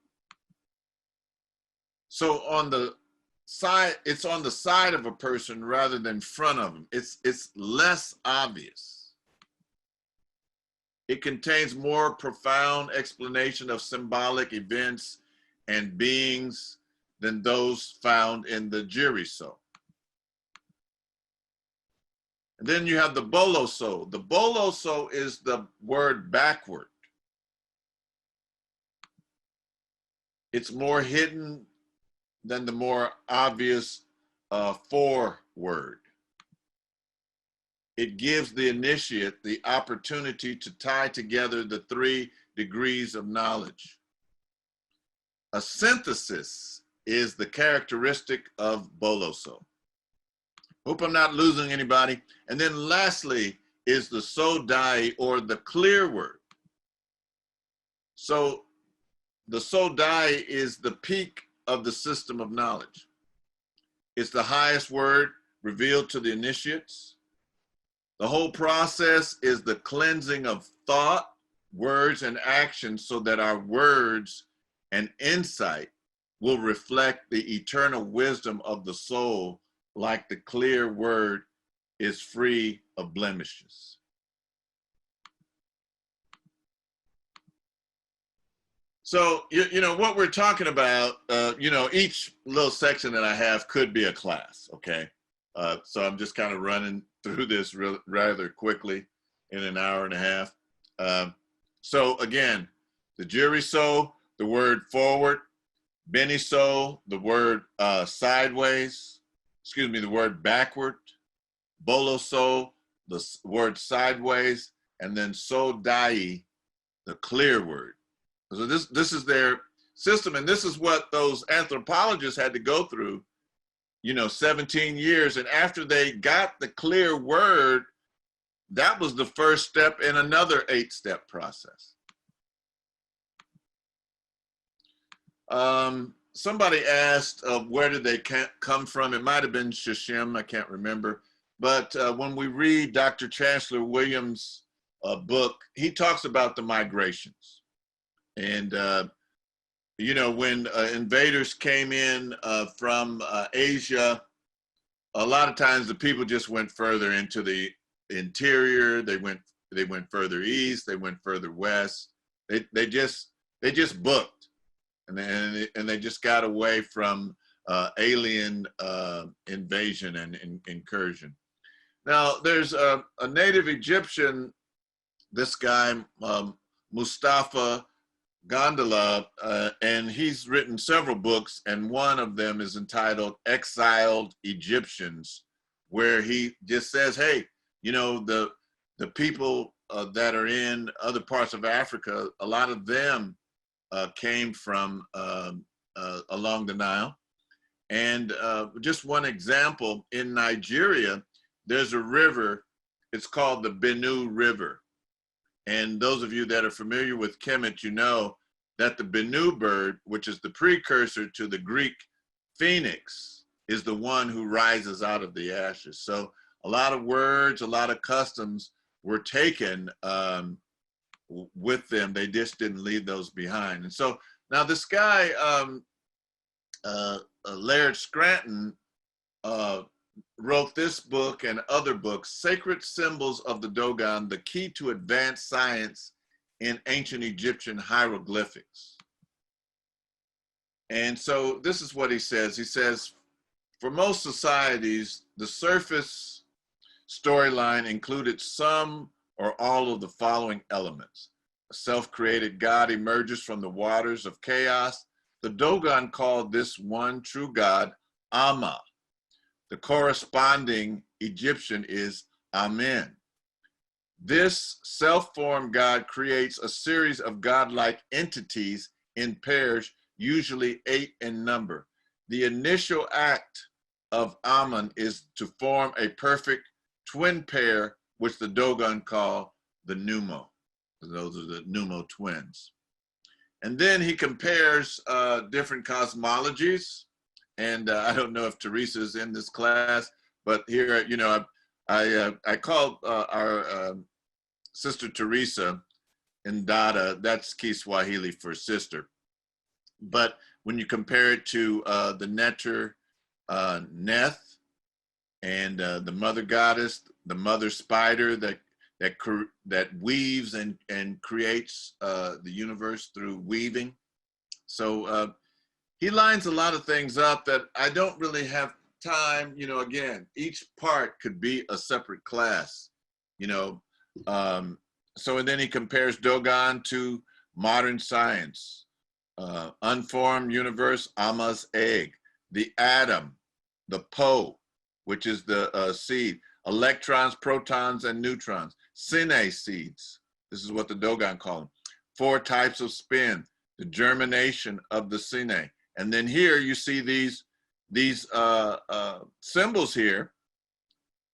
So on the side, it's on the side of a person rather than front of them. It's less obvious. It contains more profound explanation of symbolic events and beings than those found in the Jiriso. And then you have the Boloso. The Boloso is the word backward. It's more hidden than the more obvious forward. It gives the initiate the opportunity to tie together the 3 degrees of knowledge. A synthesis is the characteristic of Boloso. Hope I'm not losing anybody. And then lastly is the Sodai, or the clear word. So the Sodai is the peak of the system of knowledge. It's the highest word revealed to the initiates. The whole process is the cleansing of thought, words, and actions so that our words and insight will reflect the eternal wisdom of the soul, like the clear word is free of blemishes. So, you know, what we're talking about, you know, each little section that I have could be a class, okay? So I'm just kind of running through this rather quickly in an hour and a half. So again, the Jiriso, the word forward, Beniso, the word sideways, excuse me, the word backward, Boloso, the word sideways, and then Sodai, the clear word. So this is their system, and this is what those anthropologists had to go through, you know, 17 years. And after they got the clear word, that was the first step in another 8-step process. Somebody asked where did they come from? It might have been Shishim, I can't remember. But when we read Dr. Chancellor Williams' book, he talks about the migrations. And, you know, when invaders came in from Asia, a lot of times the people just went further into the interior. They went further east. They went further west. They just booked, and they just got away from alien invasion and incursion. Now, there's a native Egyptian, this guy Mustafa Gondola, and he's written several books, and one of them is entitled Exiled Egyptians, where he just says, hey, you know, the people that are in other parts of Africa, a lot of them came from along the Nile. And just one example, in Nigeria, there's a river, it's called the Benue River. And those of you that are familiar with Khemet, you know that the Benue bird, which is the precursor to the Greek phoenix, is the one who rises out of the ashes. So a lot of words, a lot of customs were taken with them. They just didn't leave those behind. And so now this guy, Laird Scranton, wrote this book and other books, Sacred Symbols of the Dogon, the Key to Advanced Science in Ancient Egyptian Hieroglyphics. And so this is what he says. He says, for most societies, the surface storyline included some or all of the following elements. A self-created God emerges from the waters of chaos. The Dogon called this one true God Amma. The corresponding Egyptian is Amen. This self-formed God creates a series of godlike entities in pairs, usually 8 in number. the initial act of Amun is to form a perfect twin pair, which the Dogon call the pneumo. Those are the pneumo twins. And then he compares different cosmologies. And I don't know if Teresa's in this class, but here, you know, I called our sister Teresa in Dada, that's Kiswahili for sister. But when you compare it to the Neter, Neth, and the mother goddess, the mother spider that weaves and creates the universe through weaving. So he lines a lot of things up that I don't really have time. You know, again, each part could be a separate class. You know, so and then he compares Dogon to modern science, unformed universe, Ama's egg, the atom, the Po, which is the seed, electrons, protons, and neutrons, Sine seeds. This is what the Dogon call them. 4 types of spin, the germination of the Sine. And then here you see these symbols here.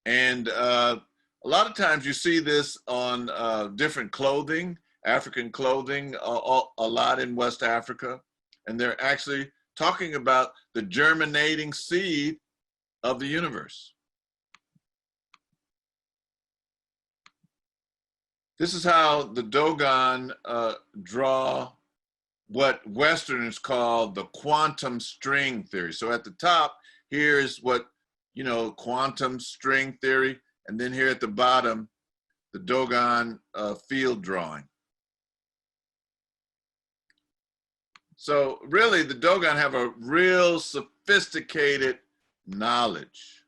And a lot of times you see this on different clothing, African clothing, a lot in West Africa. And they're actually talking about the germinating seed of the universe. This is how the Dogon draw what Westerners call the quantum string theory. So at the top, here's what, you know, quantum string theory. And then here at the bottom, the Dogon field drawing. So really, the Dogon have a real sophisticated knowledge.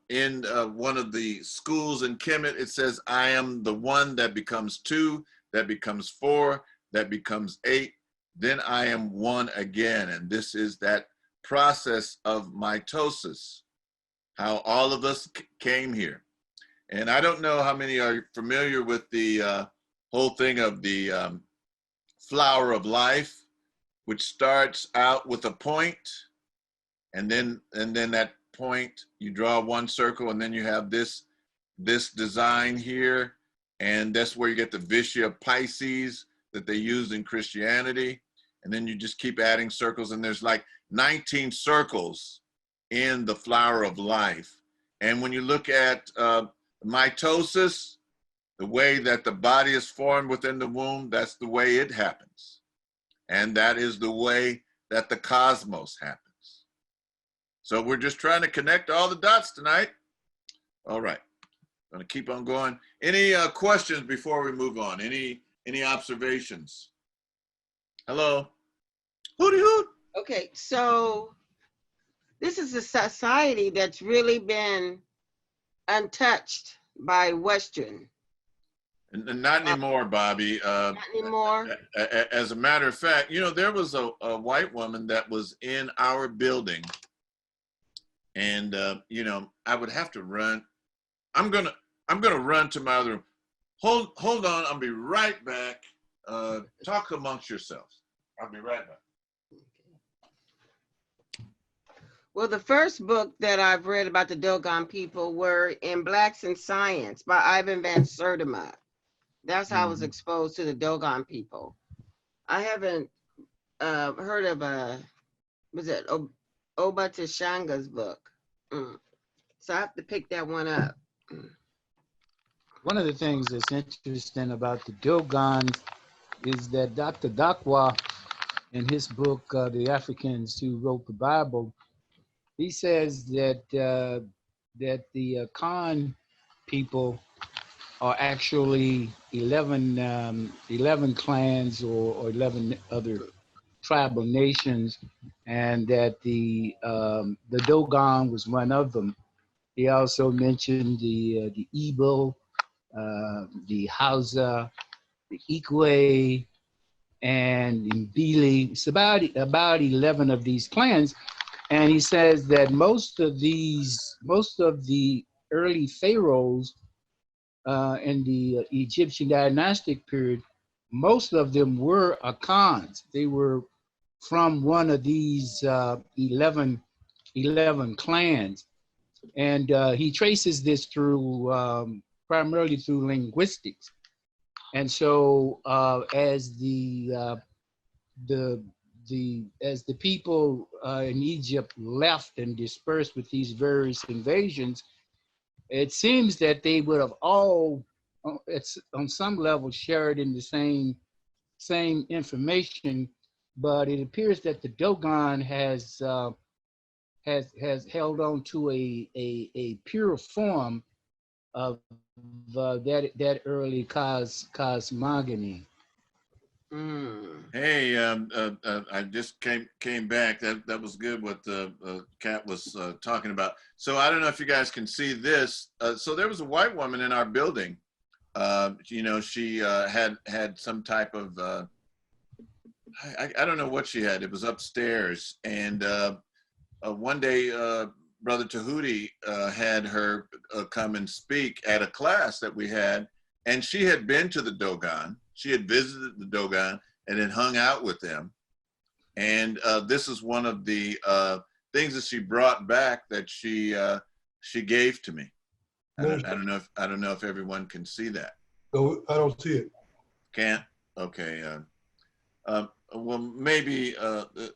In one of the schools in Khemet, it says, I am the one that becomes 2, that becomes 4, that becomes 8, then I am 1 again. And this is that process of mitosis, how all of us came here. And I don't know how many are familiar with the whole thing of the flower of life, which starts out with a point, and then that point, you draw 1 circle, and then you have this design here, and that's where you get the Vishya Pisces that they use in Christianity. And then you just keep adding circles, and there's like 19 circles in the flower of life. And when you look at mitosis, the way that the body is formed within the womb, that's the way it happens. And that is the way that the cosmos happens. So we're just trying to connect all the dots tonight. All right, I'm gonna keep on going. Any questions before we move on? Any observations? Hello? Hooty hoot. Okay, so this is a society that's really been untouched by Western. And not anymore, Bobby. Not anymore. As a matter of fact, you know, there was a white woman that was in our building, and you know, I would have to run. I'm gonna run to my other room. Hold on, I'll be right back. Talk amongst yourselves. I'll be right back. Well, the first book that I've read about the Dogon people were in Blacks in Science by Ivan Van Sertima. That's how I was exposed to the Dogon people. I haven't heard of was it Oba Tashanga's book? So I have to pick that one up. One of the things that's interesting about the Dogon is that Dr. Dakwa, in his book, The Africans Who Wrote the Bible, he says that the Khan people are actually 11 clans or 11 other tribal nations, and that the Dogon was one of them. He also mentioned the Igbo, the Hausa, the Ikwe, and Mbili. It's about 11 of these clans. And he says that most of the early pharaohs in the Egyptian dynastic period, most of them were Akhans. They were from one of these 11 clans. And he traces this through primarily through linguistics. And so as the people in Egypt left and dispersed with these various invasions, it seems that they would have all, it's on some level, shared in the same information, but it appears that the Dogon has held on to a pure form of that early cosmogony. Hey, I just came back. That was good what Kat was talking about. So I don't know if you guys can see this. So there was a white woman in our building. You know, she had some type of I don't know what she had. It was upstairs, and one day Brother Tahuti had her come and speak at a class that we had, and she had been to the Dogon. She had visited the Dogon and had hung out with them. And this is one of the things that she brought back that she gave to me. I don't know if everyone can see that. No, I don't see it. Can't? Okay. Well, maybe.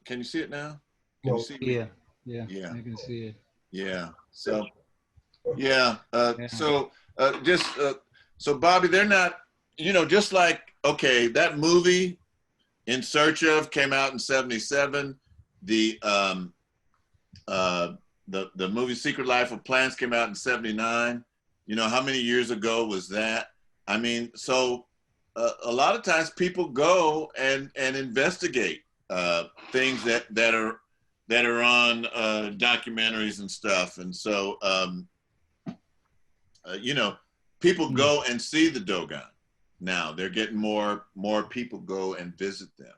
Can you see it now? Can you see me? Yeah, I can see it. Yeah. So, yeah. So, so Bobby, they're not. You know, just like, okay, that movie In Search Of came out in '77. The movie Secret Life of Plants came out in '79. You know, how many years ago was that? I mean, so a lot of times people go and investigate things that are on documentaries and stuff. And so, you know, people go and see the Dogon. Now they're getting more people go and visit them.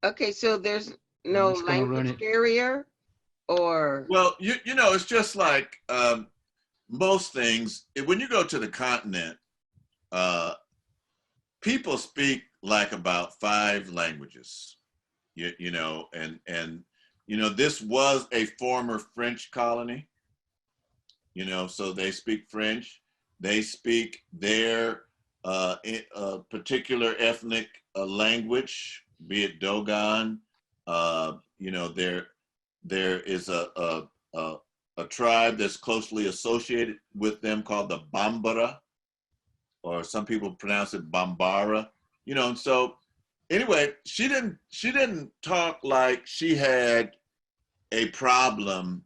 Okay, so there's no language barrier, or? Well, you know, it's just like most things. When you go to the continent, people speak like about 5 languages. You know, and you know, this was a former French colony. You know, so they speak French. They speak their particular ethnic language, be it Dogon. You know, there is a tribe that's closely associated with them called the Bambara, or some people pronounce it Bambara. You know, and so anyway, she didn't talk like she had a problem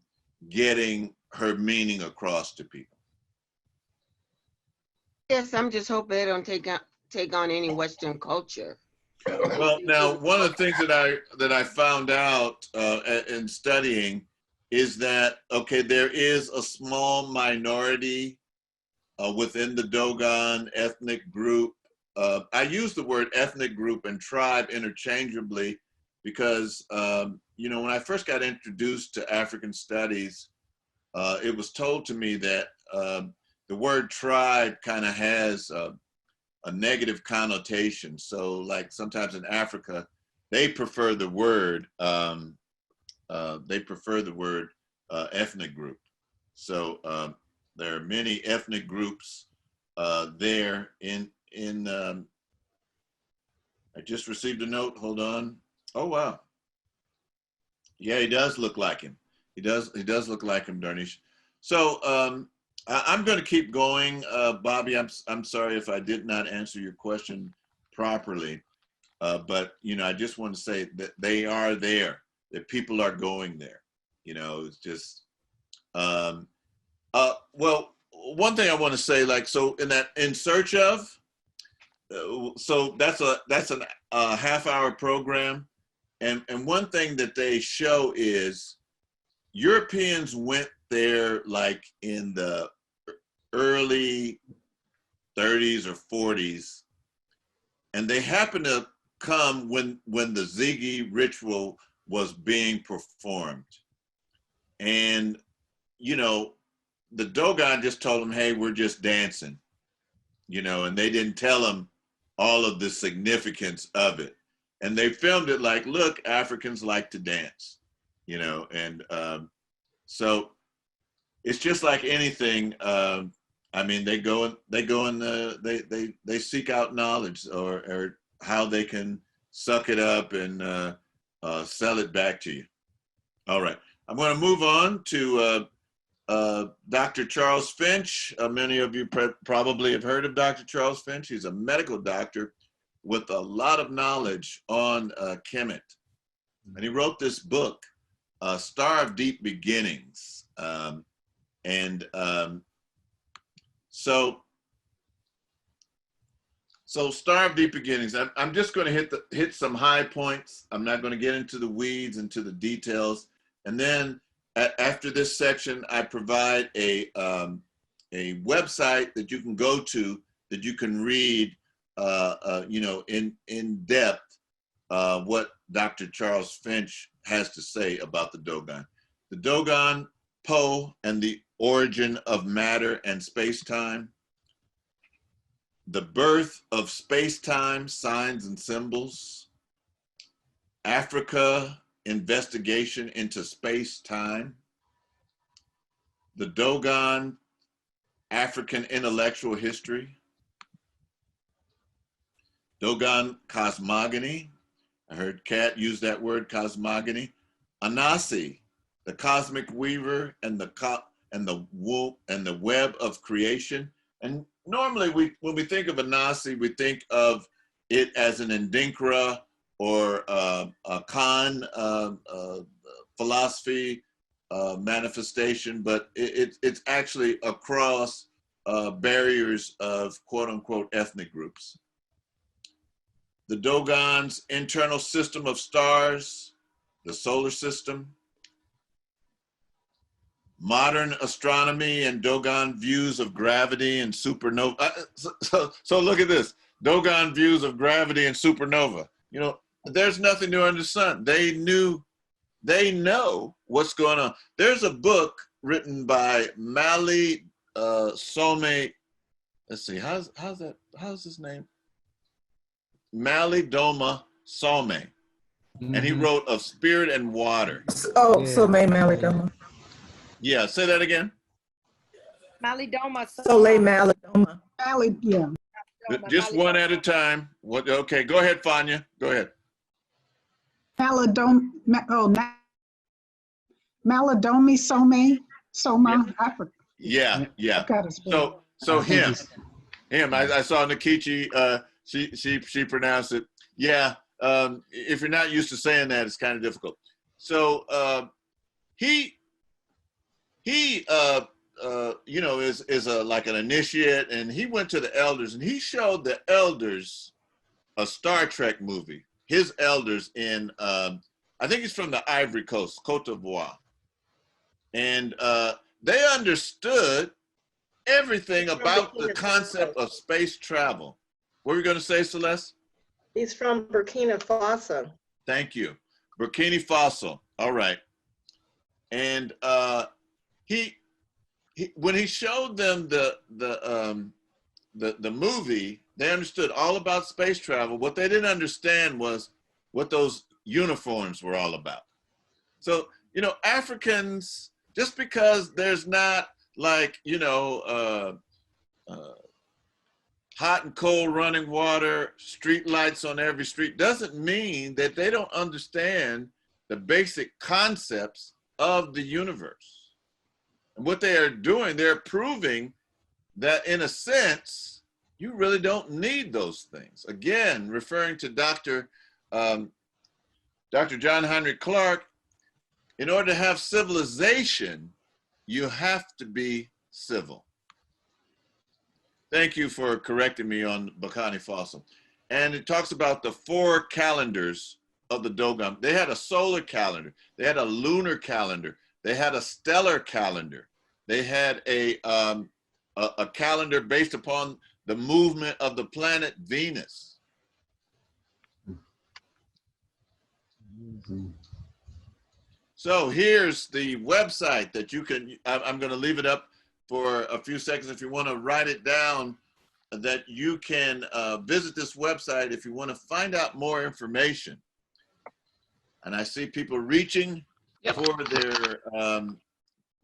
getting her meaning across to people. Yes, I'm just hoping they don't take on any Western culture. Well, now one of the things that I found out in studying is that, okay, there is a small minority within the Dogon ethnic group. I use the word ethnic group and tribe interchangeably because, you know, when I first got introduced to African studies, it was told to me that the word tribe kind of has a negative connotation. So like sometimes in Africa, they prefer the word ethnic group. So there are many ethnic groups there in I just received a note, hold on. Oh, wow. Yeah, he does look like him. He does look like him, Darnish. So I'm going to keep going. Bobby, I'm sorry if I did not answer your question properly, but you know, I just want to say that they are there, that people are going there. You know, it's just, well, one thing I want to say, like, so in Search Of, so that's a half-hour program, and one thing that they show is Europeans went there like in the early 30s or 40s, and they happened to come when the Ziggy ritual was being performed. And, you know, the Dogon just told them, hey, we're just dancing, you know, and they didn't tell them all of the significance of it. And they filmed it like, look, Africans like to dance, you know, and so it's just like anything. I mean, they seek out knowledge or how they can suck it up and sell it back to you. All right, I'm going to move on to Dr. Charles Finch. Many of you probably have heard of Dr. Charles Finch. He's a medical doctor with a lot of knowledge on Khemet. And he wrote this book, Star of Deep Beginnings. So Star of Deep Beginnings, I'm just going to hit some high points. I'm not going to get into the weeds, into the details. And then after this section, I provide a website that you can go to that you can read, you know, in depth what Dr. Charles Finch has to say about the Dogon. The Dogon, Poe, and the Origin of Matter and Space-Time. The Birth of Space-Time, Signs and Symbols. Africa, Investigation into Space-Time. The Dogon, African Intellectual History. Dogon Cosmogony. I heard Kat use that word, cosmogony. Anansi, the Cosmic Weaver and the Web of Creation. And normally when we think of Anansi, we think of it as an Adinkra or a Khan philosophy manifestation, but it's actually across barriers of quote unquote ethnic groups. The Dogon's internal system of stars, the solar system. Modern astronomy and Dogon views of gravity and supernova. So look at this, Dogon views of gravity and supernova. You know, there's nothing new under the sun. They know what's going on. There's a book written by Mali Some. Let's see, how's his name? Mali Doma Some. And he wrote Of Spirit and Water. Oh, yeah. Soleil Malidoma. Yeah, say that again. Malidoma. Soleil Malidoma. Yeah. Just one at a time. What? Okay, go ahead, Fania. Go ahead. Maladomi Soma, Africa. Yeah. So him. I saw Nikichi. She pronounced it. Yeah. If you're not used to saying that, it's kind of difficult. So he you know, is like an initiate, and he went to the elders and he showed the elders a Star Trek movie. His elders in, I think he's from the Ivory Coast, Cote d'Ivoire. And they understood everything about the concept of space travel. What were you going to say, Celeste? He's from Burkina Faso. Thank you. Burkina Faso. All right. And when he showed them the movie, they understood all about space travel. What they didn't understand was what those uniforms were all about. So, you know, Africans, just because there's not like, you know, hot and cold running water, street lights on every street, doesn't mean that they don't understand the basic concepts of the universe. And what they are doing, they're proving that in a sense, you really don't need those things. Again, referring to Dr. John Henry Clarke, in order to have civilization, you have to be civil. Thank you for correcting me on Burkina Faso. And it talks about the 4 calendars of the Dogon. They had a solar calendar. They had a lunar calendar. They had a stellar calendar. They had a calendar based upon the movement of the planet Venus. So here's the website that you can, I'm going to leave it up for a few seconds if you want to write it down that you can visit this website if you want to find out more information. And I see people reaching for their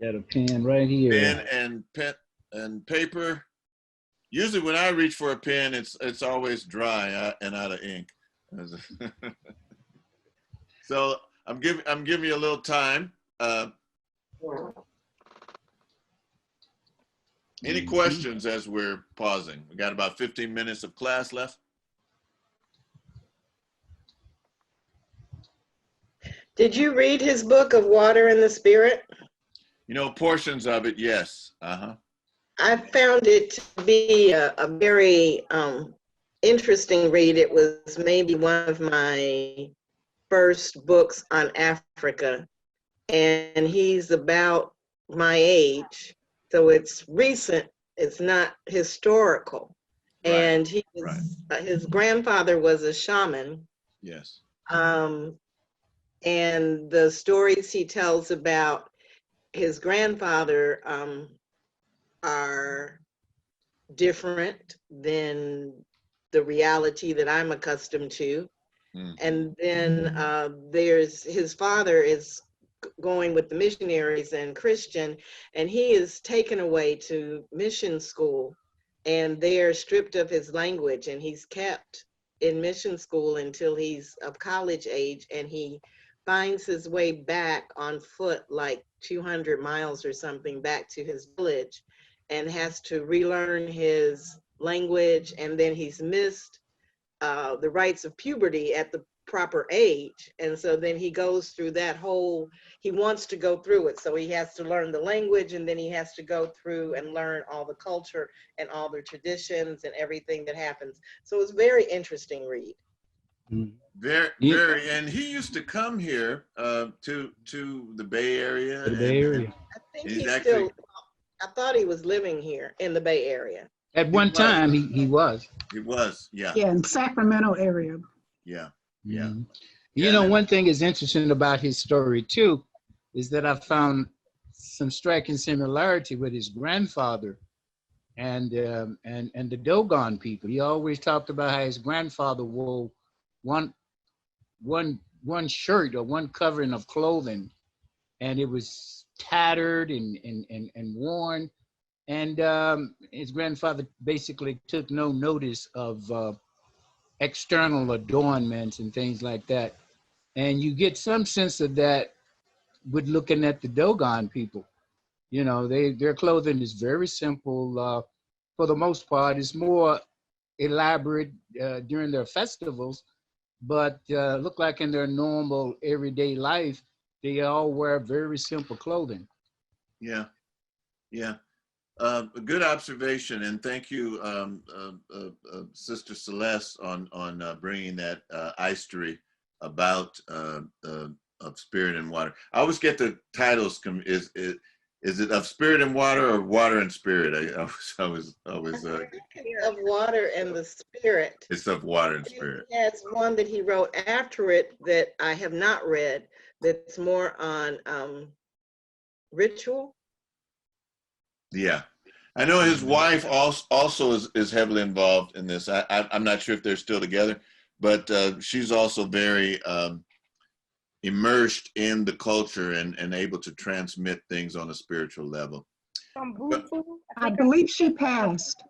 Got a pen right here. pen and paper. Usually when I reach for a pen, it's always dry and out of ink. So I'm giving you a little time. Any questions as we're pausing? We got about 15 minutes of class left. Did you read his book of Water and the Spirit? You know, portions of it, yes. I found it to be a very interesting read. It was maybe one of my first books on Africa, and he's about my age, so it's recent. It's not historical. Right. And his grandfather was a shaman. Yes. And the stories he tells about his grandfather are different than the reality that I'm accustomed to. And then there's his father is going with the missionaries and Christian, and he is taken away to mission school, and they are stripped of his language, and he's kept in mission school until he's of college age, and he finds his way back on foot like 200 miles or something back to his village, and has to relearn his language, and then he's missed the rites of puberty at the proper age, and so then he goes through that whole, he wants to go through it, so he has to learn the language, and then he has to go through and learn all the culture and all the traditions and everything that happens. So it's very interesting read. Very, and he used to come here to the Bay Area. The Bay Area. I think he's actually, still, I thought he was living here in the Bay Area. At one time, he was. He was, yeah. Yeah, in Sacramento area. Yeah, yeah. Mm-hmm. You know, one thing is interesting about his story too, is that I found some striking similarity with his grandfather and the Dogon people. He always talked about how his grandfather wore one shirt or one covering of clothing, and it was tattered and worn. And his grandfather basically took no notice of external adornments and things like that. And you get some sense of that with looking at the Dogon people. You know, their clothing is very simple. For the most part, it's more elaborate during their festivals, but look like in their normal everyday life, they all wear very simple clothing. Yeah, yeah. A good observation, and thank you, Sister Celeste, on bringing that history about of Spirit and Water. I always get the titles. Is it of Spirit and Water or Water and Spirit? I was of Water and the Spirit. It's of Water and Spirit. He has one that he wrote after it that I have not read. That's more on ritual. Yeah, I know his wife also is heavily involved in this. I'm not sure if they're still together, but she's also very immersed in the culture and able to transmit things on a spiritual level. I believe she passed.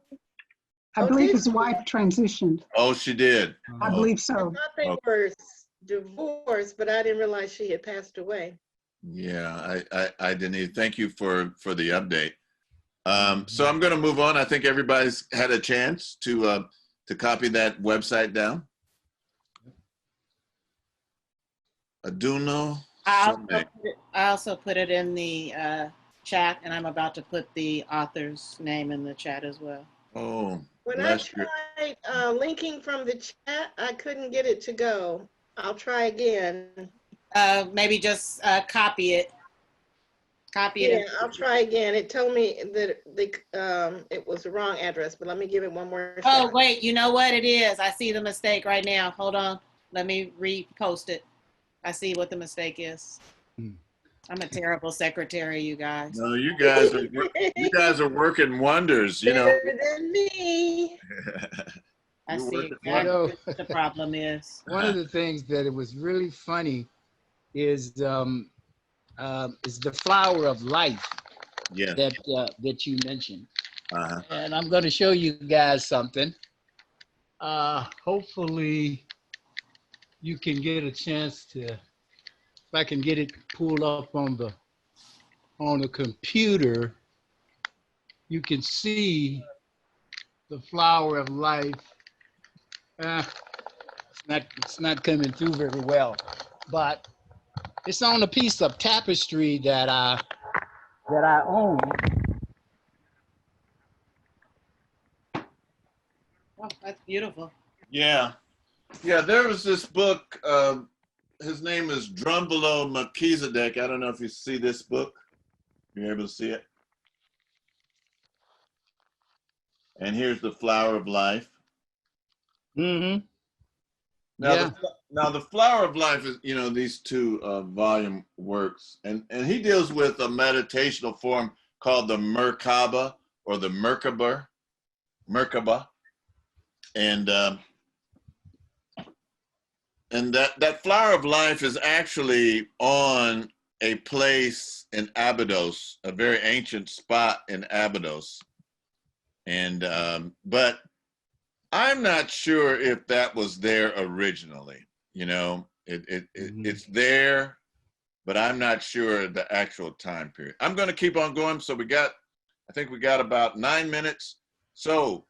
I believe his wife transitioned. Oh, she did? I believe so. I thought they were divorced, but I didn't realize she had passed away. Yeah, I didn't either. Thank you for the update. So I'm going to move on. I think everybody's had a chance to copy that website down. Aduno. I also put it in the chat, and I'm about to put the author's name in the chat as well. Oh. When I tried linking from the chat, I couldn't get it to go. I'll try again. Maybe just copy it. Copy it. Yeah, I'll try again. It told me that it was the wrong address, but let me give it one more shot. Oh, wait, you know what it is? I see the mistake right now. Hold on. Let me repost it. I see what the mistake is. I'm a terrible secretary, you guys. No, you guys are working wonders, you know. Better than me. I You're see working You exactly know, what the problem is. one of the things that it was really funny is the flower of life Yeah. that you mentioned. Uh-huh. And I'm going to show you guys something. Hopefully you can get a chance to, if I can get it pulled up on the computer, you can see the flower of life. It's not coming through very well, but it's on a piece of tapestry that I own. Oh, that's beautiful. Yeah. Yeah, there was this book, his name is Drumbelow Melchizedek. I don't know if you see this book. You're able to see it? And here's the flower of life. Mm-hmm. Now, Yeah. the flower of life is, you know, these two volume works, and he deals with a meditational form called the Merkaba or the Merkaba, and that flower of life is actually on a place in Abydos, a very ancient spot in Abydos, and but I'm not sure if that was there originally. You know, it's there, but I'm not sure the actual time period. I'm going to keep on going. So I think we got about 9 minutes. So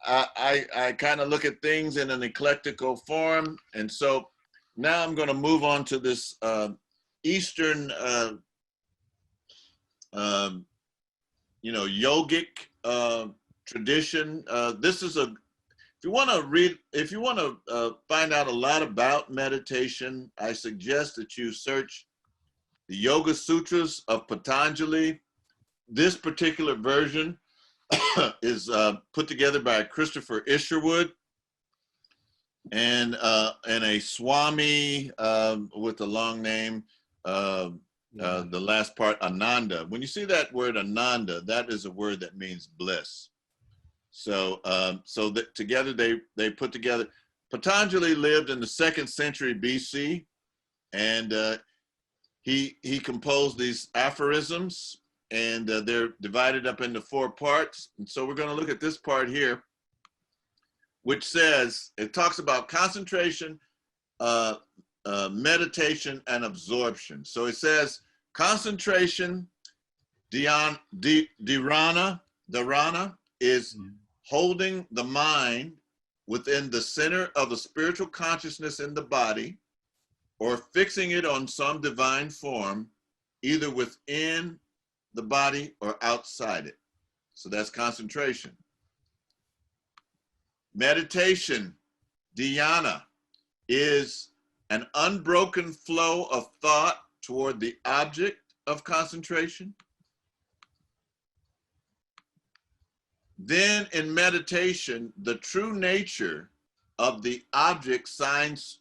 I kind of look at things in an eclectical form. And so now I'm going to move on to this Eastern, you know, yogic tradition. This is if you want to find out a lot about meditation, I suggest that you search the Yoga Sutras of Patanjali. This particular version is put together by Christopher Isherwood and a Swami with a long name, the last part, Ananda. When you see that word Ananda, that is a word that means bliss. So, so that together they put together. Patanjali lived in the 2nd century BC, and he composed these aphorisms, and they're divided up into 4 parts. And so we're going to look at this part here, which says it talks about concentration, meditation, and absorption. So it says concentration, dharana is holding the mind within the center of a spiritual consciousness in the body, or fixing it on some divine form, either within the body or outside it. So that's concentration. Meditation, dhyana, is an unbroken flow of thought toward the object of concentration. Then in meditation, the true nature of the object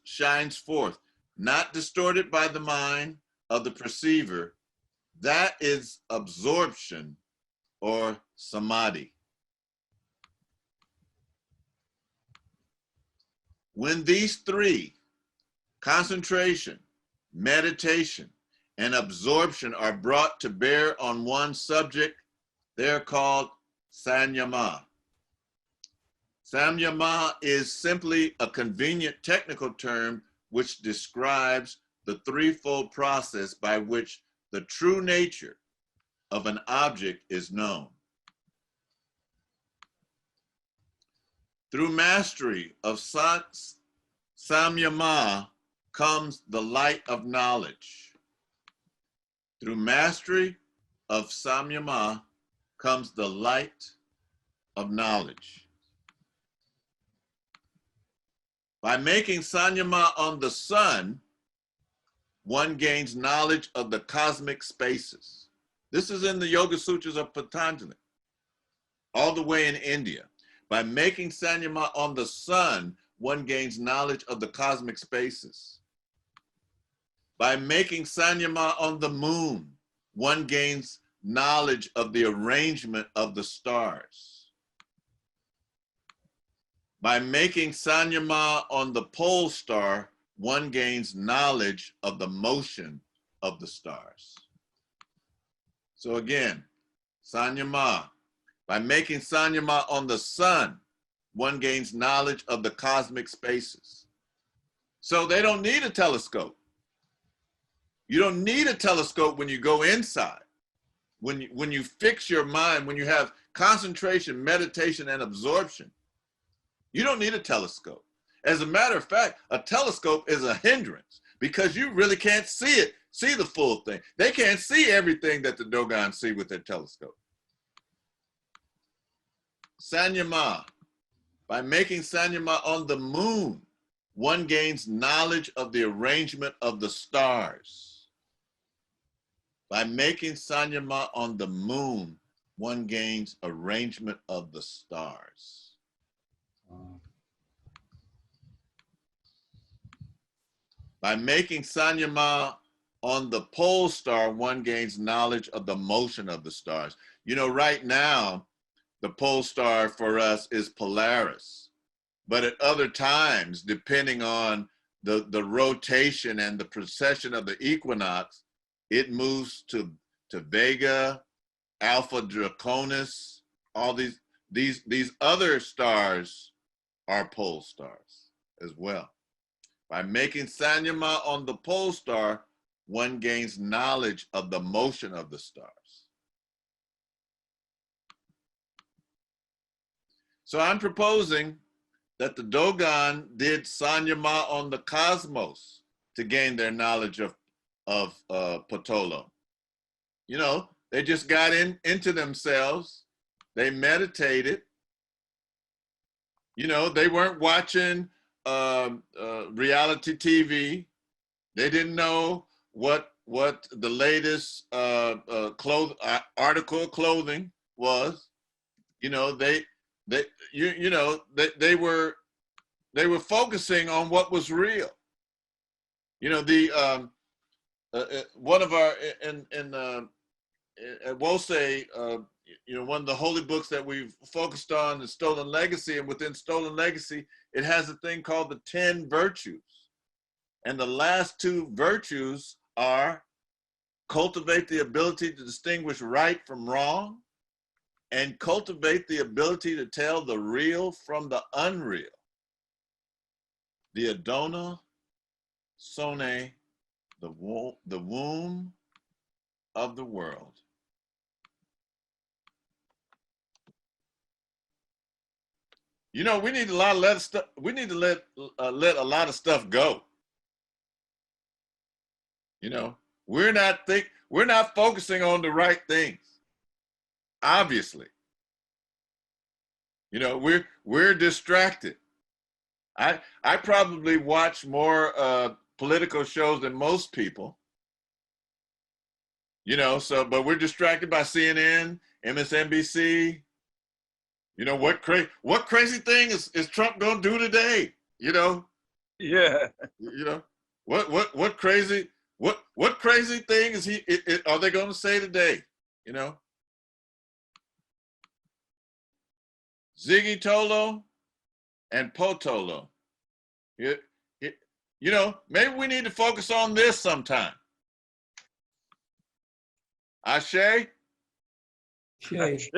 shines forth, not distorted by the mind of the perceiver. That is absorption or samadhi. When these 3, concentration, meditation, and absorption, are brought to bear on one subject, they're called Sanyama. Samyama is simply a convenient technical term which describes the threefold process by which the true nature of an object is known. Through mastery of Samyama comes the light of knowledge. Through mastery of Samyama comes the light of knowledge. By making Sanyama on the sun, one gains knowledge of the cosmic spaces. This is in the Yoga Sutras of Patanjali, all the way in India. By making Sanyama on the sun, one gains knowledge of the cosmic spaces. By making Sanyama on the moon, one gains knowledge of the arrangement of the stars. By making Sanyama on the pole star, one gains knowledge of the motion of the stars. So again, Sanyama. By making Sanyama on the sun, one gains knowledge of the cosmic spaces. So they don't need a telescope. You don't need a telescope when you go inside. When you fix your mind, when you have concentration, meditation, and absorption, you don't need a telescope. As a matter of fact, a telescope is a hindrance because you really can't see the full thing. They can't see everything that the Dogon see with their telescope. Sanyama. By making Sanyama on the moon, one gains knowledge of the arrangement of the stars. By making Sanyama on the moon, one gains arrangement of the stars. By making Sanyama on the pole star, one gains knowledge of the motion of the stars. You know, right now, the pole star for us is Polaris. But at other times, depending on the rotation and the precession of the equinox, it moves to Vega, Alpha Draconis. All these other stars are pole stars as well. By making Sanyama on the pole star, one gains knowledge of the motion of the stars. So I'm proposing that the Dogon did Sanyama on the cosmos to gain their knowledge of Patolo. You know, they just got into themselves. They meditated. You know, they weren't watching reality TV. They didn't know what the latest article of clothing was. You know, they were focusing on what was real. You know, the one of our we'll say you know, one of the holy books that we've focused on is Stolen Legacy, and within Stolen Legacy, it has a thing called the 10 virtues, and the last 2 virtues are cultivate the ability to distinguish right from wrong, and cultivate the ability to tell the real from the unreal. The Adona Sone, the womb of the world. You know, we need a lot of stuff. We need to let a lot of stuff go. You know, we're not focusing on the right things. Obviously, you know, we're distracted. I probably watch more political shows than most people. You know, but we're distracted by CNN, MSNBC. You know, what crazy thing is Trump gonna do today? You know? Yeah. You know, what crazy thing is are they gonna say today? You know? Ziggy Tolo and Potolo. You know, maybe we need to focus on this sometime. Ashe? Ashe.